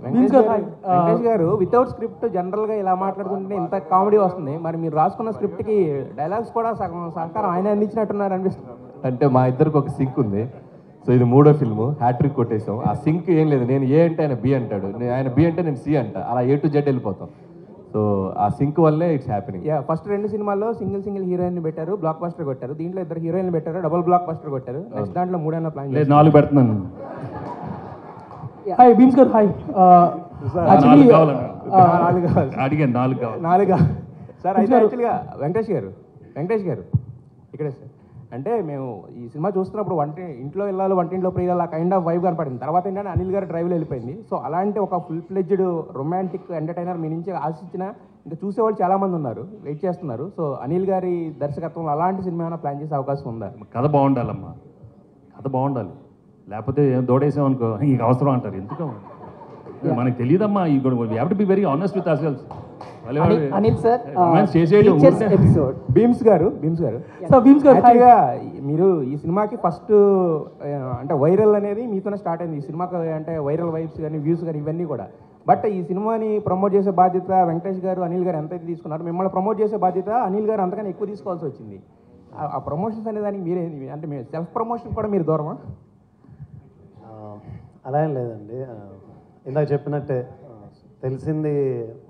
వెంకటేష్ గారు వితౌట్ స్క్రిప్ట్ జనరల్గా ఇలా మాట్లాడుతుంటే ఇంత కామెడీ వస్తుంది. మరి మీరు రాసుకున్న స్క్రిప్ట్కి డైలాగ్స్ కూడా సహకారం ఆయన అందించినట్టున్నారు అనిపిస్తుంది. అంటే మా ఇద్దరికి ఒక సింక్ ఉంది. సో ఇది 3వ ఫిల్మ్, హ్యాట్రిక్ కొట్టేసాం. ఆ సింక్ ఏం లేదు, నేను ఏ అంటే ఆయన బి అంటాడు, ఆయన బి అంటే నేను సి అంట, అలా A to Z వెళ్ళిపోతాం. సో ఆ సింక్ వల్లే ఇట్స్ హ్యాపెనింగ్. ఫస్ట్ 2 సినిమాల్లో సింగిల్ హీరోయిన్ పెట్టారు, బ్లాక్ బస్టర్ కొట్టారు. దీంట్లో 2 హీరోయిన్ పెట్టారు, డబుల్ బ్లాక్ బస్టర్ కొట్టారు. నెక్స్ట్ దాంట్లో 3 ప్లాన్ లేదు 4 పెడుతున్నాను. హాయ్ బీమ్స్ గారు, హాయ్. యాక్చువల్లీ అడిగాను 4 కావాలి. సార్ అయితే యాక్చువల్గా వెంకటేష్ గారు ఇక్కడే సార్. అంటే మేము ఈ సినిమా చూస్తున్నప్పుడు ఇంట్లో వెళ్ళాలి, వంటింట్లో ప్రియాలి, ఆ కైండ్ ఆఫ్ వైబ్ కనపడింది. తర్వాత ఏంటంటే అనిల్ గారు డ్రైవ్లో వెళ్ళిపోయింది. సో అలాంటి ఒక ఫుల్ ఫ్లెడ్జ్డ్ రొమాంటిక్ ఎంటర్టైనర్ మీ నుంచి ఆశించిన ఇంకా చూసేవాళ్ళు చాలామంది ఉన్నారు, వెయిట్ చేస్తున్నారు. సో అనిల్ గారి దర్శకత్వంలో అలాంటి సినిమా ఏమైనా ప్లాన్ చేసే అవకాశం ఉందా? కథ బాగుండాలమ్మా, కథ బాగుండాలి. లేకపోతే దోడేసామనుకో ఇంక అవసరం అంటారు. ఎందుకు మనకు తెలియదమ్మా. ఈ have to be very honest with our selves. Anil sir episode Bheems గారు యాక్చువల్గా మీరు ఈ సినిమాకి ఫస్ట్ అంటే వైరల్ అనేది మీతోనే స్టార్ట్ అయింది. ఈ సినిమాకి అంటే వైరల్ వైబ్స్ కానీ వ్యూస్ కానీ ఇవన్నీ కూడా. బట్ ఈ సినిమాని ప్రమోట్ చేసే బాధ్యత వెంకటేష్ గారు, అనిల్ గారు ఎంతైతే తీసుకున్నారు, మిమ్మల్ని ప్రమోట్ చేసే బాధ్యత అనిల్ గారు అంతకన్నా ఎక్కువ తీసుకోవాల్సి వచ్చింది. ఆ ప్రమోషన్స్ అనే దానికి మీరే అంటే మీరు సెల్ఫ్ ప్రమోషన్ కూడా మీరు దూరమా? అలా ఏం లేదండి. ఇందాక చెప్పినట్టే తెలిసింది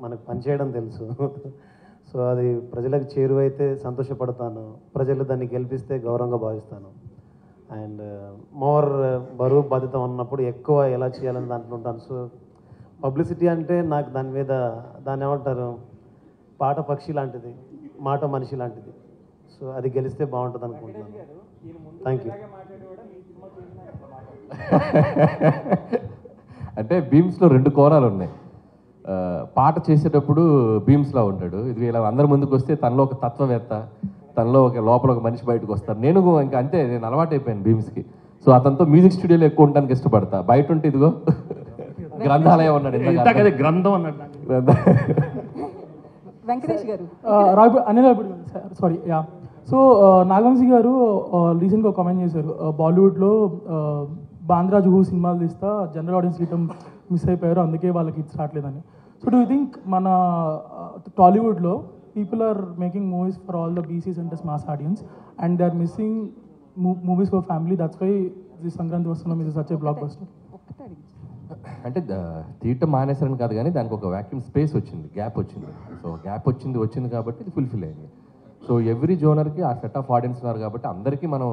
మనకు పనిచేయడం తెలుసు. సో అది ప్రజలకు చేరువైతే సంతోషపడతాను, ప్రజలు దాన్ని గెలిపిస్తే గౌరవంగా భావిస్తాను. అండ్ మోర్ బరువు బాధ్యత ఉన్నప్పుడు ఎక్కువ ఎలా చేయాలని దాంట్లో ఉంటాను. సో పబ్లిసిటీ అంటే నాకు దాన్ని ఏమంటారు, పాట పక్షి లాంటిది, మాట మనిషి లాంటిది. సో అది గెలిస్తే బాగుంటుంది అనుకుంటున్నాను. Thank you. అంటే భీమ్స్లో 2 కోణాలు ఉన్నాయి. పాట చేసేటప్పుడు భీమ్స్లా ఉంటాడు, ఇది ఇలా అందరి ముందుకు వస్తే తనలో ఒక తత్వవేత్త, తనలో లోపల ఒక మనిషి బయటకు వస్తారు. నేను ఇంకా అంతే, నేను అలవాటు అయిపోయాను భీమ్స్కి. సో అతనితో మ్యూజిక్ స్టూడియోలో ఎక్కువ ఉండడానికి ఇష్టపడతా. బయట ఉంటే ఇదిగో గ్రంథాలయం ఉన్నాడు, గ్రంథం అన్నాడు. Venkatesh garu, Anil sorry yeah. So Nagavamsi garu రీసెంట్గా ఒక కామెంట్ చేశారు, బాలీవుడ్లో బాంద్రా జుహూ సినిమాలు తీస్తా జనరల్ ఆడియన్స్ రిటం మిస్ అయిపోయారు, అందుకే వాళ్ళకి హిట్స్ రావట్లేదని. సో డూ యూ థింక్ మన టాలీవుడ్లో people are making movies for all the BC centres mass audience and they are missing movies for family, that's why the Sankranti Vasthunnam ఇది సచ్ ఏ బ్లాక్ బస్టర్? అంటే తీయటం మానేసారని కాదు, కానీ దానికి ఒక వ్యాక్యూమ్ స్పేస్ వచ్చింది, గ్యాప్ వచ్చింది. సో గ్యాప్ వచ్చింది కాబట్టి ఇది ఫుల్ఫిల్ అయింది. సో ఎవ్రీ జోనర్కి ఆ సెట్ ఆఫ్ ఆడియన్స్ ఉన్నారు కాబట్టి అందరికీ మనం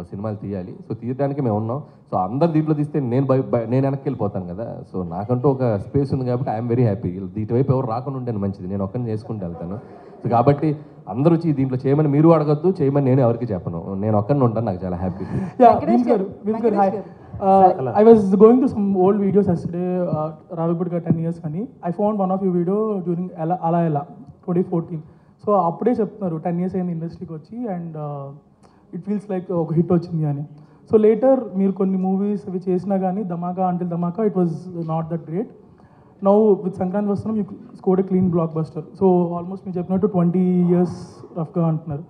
సినిమాలు తీయాలి. సో తీయడానికి మేము ఉన్నాం. సో అందరు దీంట్లో తీస్తే నేను వెనక్కి వెళ్ళిపోతాను కదా. సో నాకంటూ ఒక స్పేస్ ఉంది కాబట్టి ఐఎమ్ వెరీ హ్యాపీ. ఇటువైపు ఎవరు రాకుండా ఉంటే మంచిది, నేను ఒక్కరిని చేసుకుంటూ వెళ్తాను. సో కాబట్టి అందరూ వచ్చి దీంట్లో చేయమని మీరు అడగద్దు, చేయమని నేను ఎవరికి చెప్పను, నేను ఒక్కరిని ఉంటాను, నాకు చాలా happy. I was going through some old videos yesterday, Ravipudi 10 years కానీ I found one of your video during Ala Ela 2014. So అప్పుడే చెప్తున్నారు 10 years అయింది ఇండస్ట్రీకి వచ్చి అండ్ ఇట్ ఫీల్స్ లైక్ ఒక హిట్ వచ్చింది అని. సో లేటర్ మీరు కొన్ని మూవీస్ అవి చేసినా కానీ Dhamaka until Dhamaka it was not that great. Now with Sankranthi Vasthunnam you scored a clean blockbuster. So almost మీరు చెప్పినట్టు 20 years రఫ్గా అంటున్నారు.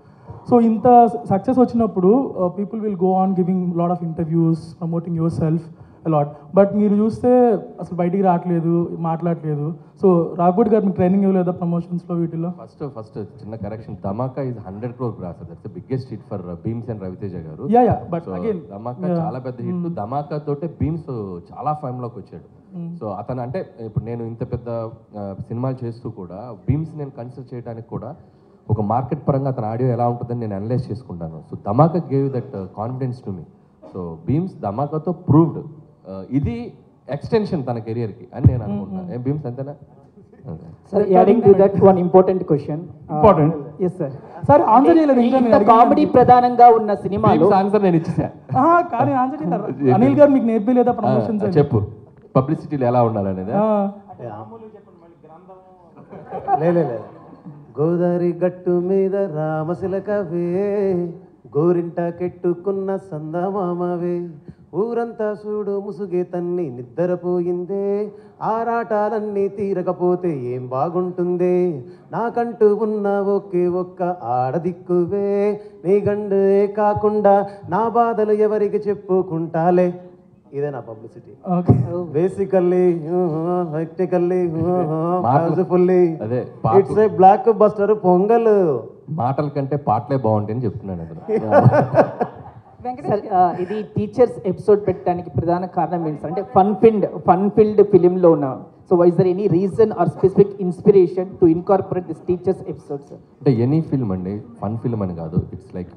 సో ఇంత సక్సెస్ వచ్చినప్పుడు people will go on giving lot of interviews promoting yourself a lot, but మీరు చూస్తే అసలు బయటికి రావట్లేదు, మాట్లాడలేదు. సో రాఘవుడ్ గారు మీకు ట్రైనింగ్ ఇవ్వలేదా ప్రమోషన్స్లో వీటిలో? ఫస్ట్ చిన్న correction, Dhamaka is 100 crore gross, that's the biggest hit for Bheems and Ravi Teja garu. Yeah but again ధమాకా చాలా పెద్ద హిట్. ధమాకా తోటే భీమ్స్ చాలా ఫైమ్లోకి వచ్చాడు. సో అతను అంటే ఇప్పుడు నేను ఇంత పెద్ద సినిమాలు చేస్తూ కూడా భీమ్స్ నేను కన్సిడర్ చేయడానికి కూడా ఒక మార్కెట్ పరంగా అతని ఆడియో ఎలా ఉంటుందని నేను అనలైజ్ చేసుకుంటాను. So Dhamaka gave that confidence to me. So Bheems ధమాకాతో ప్రూవ్డ్ ఇది ఎక్స్టెన్షన్ తన కెరియర్కి అని నేను అనుకుంటున్నాను. ఏం భీమ్స్ అంతేనా? Sir, adding to that one important question. Important. Yes sir. Sir, answer చేయలేదు ఇంకా ఇంత కామెడీ ప్రధానంగా ఉన్న సినిమాలో ఆన్సర్ నేను ఇచ్చేసా. కానీ ఆన్సర్ చేశారు. అనిల్ గారు మీకు నేర్పలేదా ప్రమోషన్స్? చెప్పు, పబ్లిసిటీలు ఎలా ఉండాలనేది. లేదు గోదావరి గట్టు మీద రామశిలకవే, గోరింట కెట్టుకున్న సందమామవే, ఊరంతా చూడు ముసుగే తన్ని నిద్రపోయిందే, ఆరాటాలన్నీ తీరకపోతే ఏం బాగుంటుందే, నాకంటూ ఉన్న ఒక్క ఆడదిక్కువే, నీ గండే కాకుండా నా బాధలు ఎవరికి చెప్పుకుంటాలే. ఇదే నా publicity. Basically technically powerfully it's a block buster pongal. మాటల కంటే పాటలే బాగుంటాయని చెప్తున్నాను. సార్ ఇది టీచర్స్ ఎపిసోడ్ పెట్టడానికి ప్రధాన కారణం ఏంటి సార్? అంటే ఫన్ ఫిల్డ్ ఫిలింలో ఉన్న so is there any reason or specific inspiration to incorporate this teachers episode sir? అంటే ఎనీ ఫిల్మ్ అండి, ఫన్ ఫిల్మ్ అని కాదు. ఇట్స్ లైక్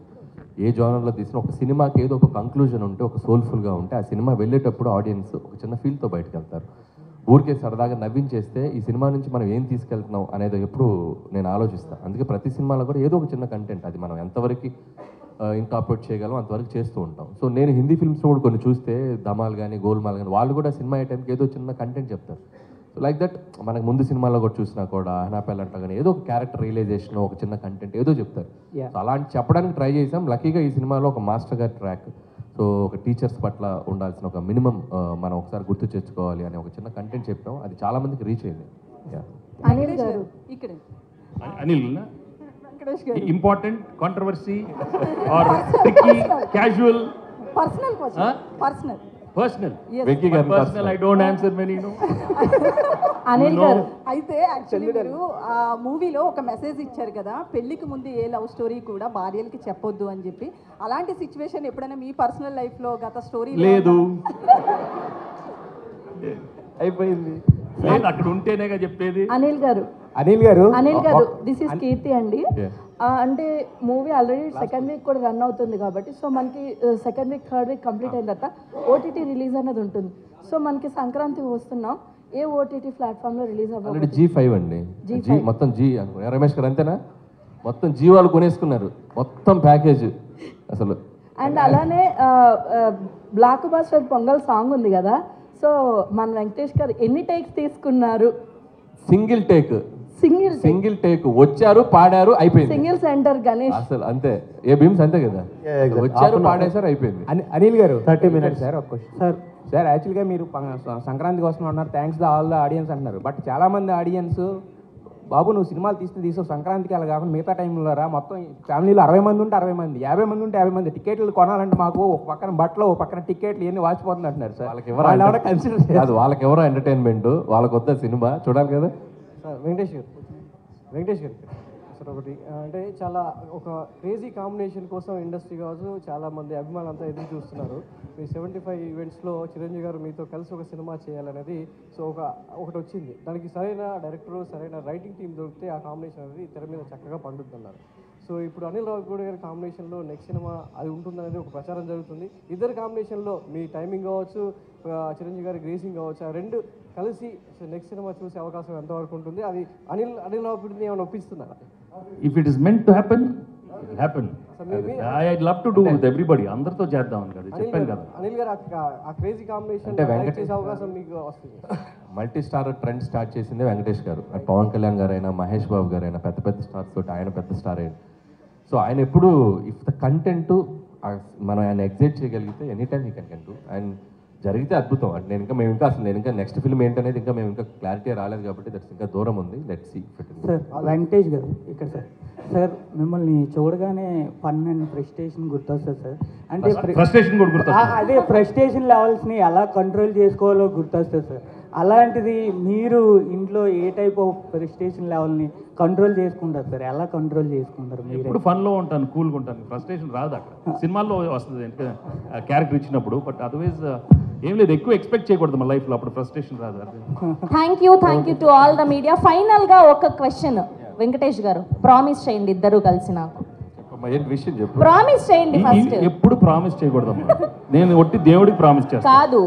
ఏ జానర్లో తీసిన ఒక సినిమాకి ఏదో ఒక కంక్లూజన్ ఉంటే, ఒక సోల్ఫుల్గా ఉంటే ఆ సినిమా వెళ్ళేటప్పుడు ఆడియన్స్ ఒక చిన్న ఫీల్తో బయటకు వెళ్తారు. ఊరికే సరదాగా నవ్వించేస్తే ఈ సినిమా నుంచి మనం ఏం తీసుకెళ్తున్నాం అనేది ఎప్పుడు నేను ఆలోచిస్తాను. అందుకే ప్రతి సినిమాలో కూడా ఏదో ఒక చిన్న కంటెంట్, అది మనం ఎంతవరకు ఇన్కార్పొరేట్ చేయగలం అంతవరకు చేస్తూ ఉంటాం. సో నేను హిందీ ఫిల్మ్స్ కూడా కొన్ని చూస్తే, ధమాల్ కానీ గోల్మాల్ కానీ, వాళ్ళు కూడా సినిమా అయ్యే టైంకి ఏదో చిన్న కంటెంట్ చెప్తారు. సో లైక్ దట్ మనకు ముందు సినిమాలో కూడా చూసినా కూడా హనాపెల్ అంటా కానీ ఏదో ఒక క్యారెక్టర్ రియలైజేషన్, ఒక చిన్న కంటెంట్ ఏదో చెప్తారు. సో అలాంటి చెప్పడానికి ట్రై చేసాం. లక్కీగా ఈ సినిమాలో ఒక మాస్టర్ గారి ట్రాక్, సో ఒక టీచర్స్ పట్ల ఉండాల్సిన ఒక మినిమం మనం ఒకసారి గుర్తు తెచ్చుకోవాలి అనే ఒక చిన్న కంటెంట్ చెప్పాం. అది చాలా మందికి రీచ్ అయింది. అనిల్ గారు ఇక్కడ Anil important controversy or tricky casual personal question personal Venky garu personal I don't answer many no Anil garu అయితే యాక్చువల్లీ మీరు ఆ మూవీలో ఒక మెసేజ్ ఇచ్చారు కదా, పెళ్లికి ముందు ఏ లవ్ స్టోరీ కూడా భార్యలకి చెప్పొద్దు అని చెప్పి. అలాంటి సిచ్యువేషన్ ఎప్పుడైనా మీ పర్సనల్ లైఫ్ లో గత స్టోరీ లేదు? అయిపోయింది. అక్కడ ఉంటేనేగా చెప్పేది. అనిల్ గారు దిస్ ఇస్ కీర్తి అండి. అంటే మూవీ ఆల్రెడీ సెకండ్ వీక్ కూడా రన్ అవుతుంది కాబట్టి, సో మనకి second week third week complete అయిన తర్వాత ఓటీటీ రిలీజ్ అనేది ఉంటుంది. సో మనకి సంక్రాంతి వస్తున్నాం, ఏ ఓటీటీ ప్లాట్ఫామ్ లో రిలీజ్ అవ్వాలి? G5 అండి. మొత్తం జీ అనుకున్నా. రమేష్ గారు అంతేనా? మొత్తం జీ వాళ్ళు కొనేసుకున్నారు మొత్తం ప్యాకేజ్ అసలు. అండ్ అలానే బ్లాక్ బస్టర్ పొంగల్ సాంగ్ ఉంది కదా, సో మన వెంకటేష్ గారు ఎన్ని టేక్స్ తీసుకున్నారు? సింగిల్ టేక్ వచ్చారు, పాడారు, అయిపోయింది. సింగిల్ సెంటర్ గణేష్ అసలు అంతే. ఏ భీమ్స్ అంతే కదా, వచ్చారు, పాడేశారు, అయిపోయింది. అనిల్ గారు 30 minutes సార్. ఒక క్వశ్చన్ సార్ యాక్చువల్గా మీరు సంక్రాంతికి వస్తున్నాం అన్నారు, thanks the all the audience అంటున్నారు. బట్ చాలామంది ఆడియన్స్ బాబు నువ్వు సినిమాలు తీసావు సంక్రాంతికి అలా కాకుండా మిగతా టైంలో రా, మొత్తం ఫ్యామిలీలో 60 మంది ఉంటే 60 మంది, 50 మంది ఉంటే 50 మంది, టికెట్లు కొనాలంటే మాకు ఒక పక్కన బట్టలు, ఒక పక్కన టికెట్లు ఇవన్నీ వాచిపోతుంది అంటున్నారు సార్. వాళ్ళకి ఎవరో ఎంటర్టైన్మెంట్, వాళ్ళకి వద్ద సినిమా చూడాలి కదా. వెంకటేష్ గారు సార్ ఒకటి అంటే చాలా ఒక క్రేజీ కాంబినేషన్ కోసం ఇండస్ట్రీ కావచ్చు చాలా మంది అభిమానులు అంతా ఎదురు చూస్తున్నారు. మీ 75 ఈవెంట్స్లో చిరంజీవి గారు మీతో కలిసి ఒక సినిమా చేయాలనేది సో ఒకటి వచ్చింది. దానికి సరైన డైరెక్టర్, సరైన రైటింగ్ టీం దొరికితే ఆ కాంబినేషన్ అనేది తెర మీద చక్కగా పండుతున్నారు. సో ఇప్పుడు అనిల్ రావిపూడి గారి కాంబినేషన్లో నెక్స్ట్ సినిమా అది ఉంటుందనేది ఒక ప్రచారం జరుగుతుంది. ఇద్దరు కాంబినేషన్లో మీ టైమింగ్ కావచ్చు, చిరంజీవి గారి గ్రేసింగ్ కావచ్చు, ఆ రెండు కలిసి నెక్స్ట్ సినిమా చూసే అవకాశం ఎంతవరకు ఉంటుంది? అది అనిల్ రావిపూడిని ఏమైనా ఒప్పిస్తున్నారా? If it is meant to happen it will happen. I love to do with everybody, అందరితో చేద్దామని కదా చెప్పాను కదా. అనిల్ గారు ఆ క్రేజీ కాంబినేషన్ చేసే అవకాశం మీకు వస్తుంది. మల్టీ స్టార్ ట్రెండ్ స్టార్ట్ చేసిందే వెంకటేష్ గారు. పవన్ కళ్యాణ్ గారైనా, మహేష్ బాబు గారైనా, పెద్ద పెద్ద స్టార్స్ తోటి ఆయన పెద్ద స్టార్ అయ్యాడు. సో ఆయన ఎప్పుడు ఇఫ్ ద కంటెంట్ మనం ఆయన ఎగ్జైట్ చేయగలిగితే any time he can do. And జరిగితే అద్భుతం. అంటే నేను ఇంకా నెక్స్ట్ ఫిల్మ్ ఏంటనేది ఇంకా మేము ఇంకా క్లారిటీ రాలేదు కాబట్టి దట్స్ ఇంకా దూరం ఉంది. Let's see. సార్ వెంకటేష్ గారు ఇక్కడ సార్ మిమ్మల్ని చూడగానే ఫన్ అండ్ ఫ్రస్ట్రేషన్ గుర్తొస్తుంది సార్. అంటే ఫ్రస్ట్రేషన్ కూడా గుర్తొస్తుంది. అదే ఫ్రస్ట్రేషన్ లెవెల్స్ని ఎలా కంట్రోల్ చేసుకోవాలో గుర్తొస్తుంది సార్. అలాంటిది మీరు ఇంట్లో ఏ టైప్ ఆఫ్ ఫ్రస్ట్రేషన్ లెవెల్ని కంట్రోల్ చేసుకుంటారు సార్? ఎలా కంట్రోల్ చేసుకుంటారు మీరు? ఇప్పుడు ఫన్లో ఉంటాను, కూల్గా ఉంటాను, ఫ్రస్ట్రేషన్ రాదు. అక్కడ సినిమాల్లో వస్తుంది ఎందుకంటే క్యారెక్టర్ ఇచ్చినప్పుడు. బట్ అదర్వైజ్ ఏం లేదు, ఎక్కువ ఎక్స్పెక్ట్ చేయకూడదు మన లైఫ్లో, అప్పుడు ఫ్రస్ట్రేషన్ రాదు. Thank you to all the media. ఫైనల్గా ఒక క్వశ్చన్ వెంకటేష్ గారు, ప్రామిస్ చేయండి ఇద్దరు కలిసి నాకు. ప్రామిస్ చేయండి ఫస్ట్. ఎప్పుడు ప్రామిస్ చేయకూడదమ్మా, నేను ఒట్టి దేవుడికి ప్రామిస్ చేస్తాను. కాదు,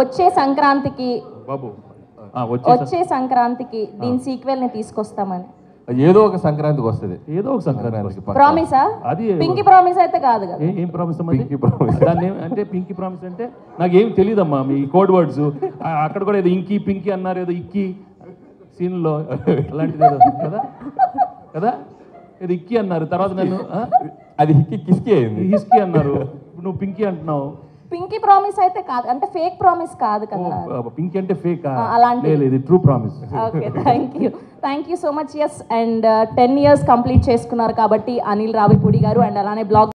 వచ్చే సంక్రాంతికి బాబు వచ్చే సంక్రాంతికి దీని సీక్వెల్ ని తీసుకొస్తామని. ఏదో ఒక సంక్రాంతికి వస్తుంది, ఏదో ఒక సంక్రాంతికి. ప్రామిసా? అది పింకీ ప్రామిస్ అయితే కాదు కదా. ఏం ప్రామిస్ అమ్మా? దాన్ని అంటే పింకీ ప్రామిస్ అంటే నాకేం తెలియదమ్మా మీ కోడ్ వర్డ్స్. అక్కడ కూడా ఏదో ఇంకీ పింకీ అన్నారు, ఏదో ఇక్కి సీన్లో అలాంటిది ఏదో కదా కదా, ఏదో ఇక్కి అన్నారు. తర్వాత నన్ను అది హిస్కీ అయింది, హిస్కీ అన్నారు. నువ్వు పింకీ అంటున్నావు. పింకీ ప్రామిస్ అయితే కాదు, అంటే ఫేక్ ప్రామిస్ కాదు కదా. పింకీ అంటే ఫేక్ అలాంటి లేదు, true promise. Okay, thank you so much. Yes, and 10 years complete చేసుకున్నారు కాబట్టి అనిల్ రావిపూడి గారు, అండ్ అలానే బ్లాగ్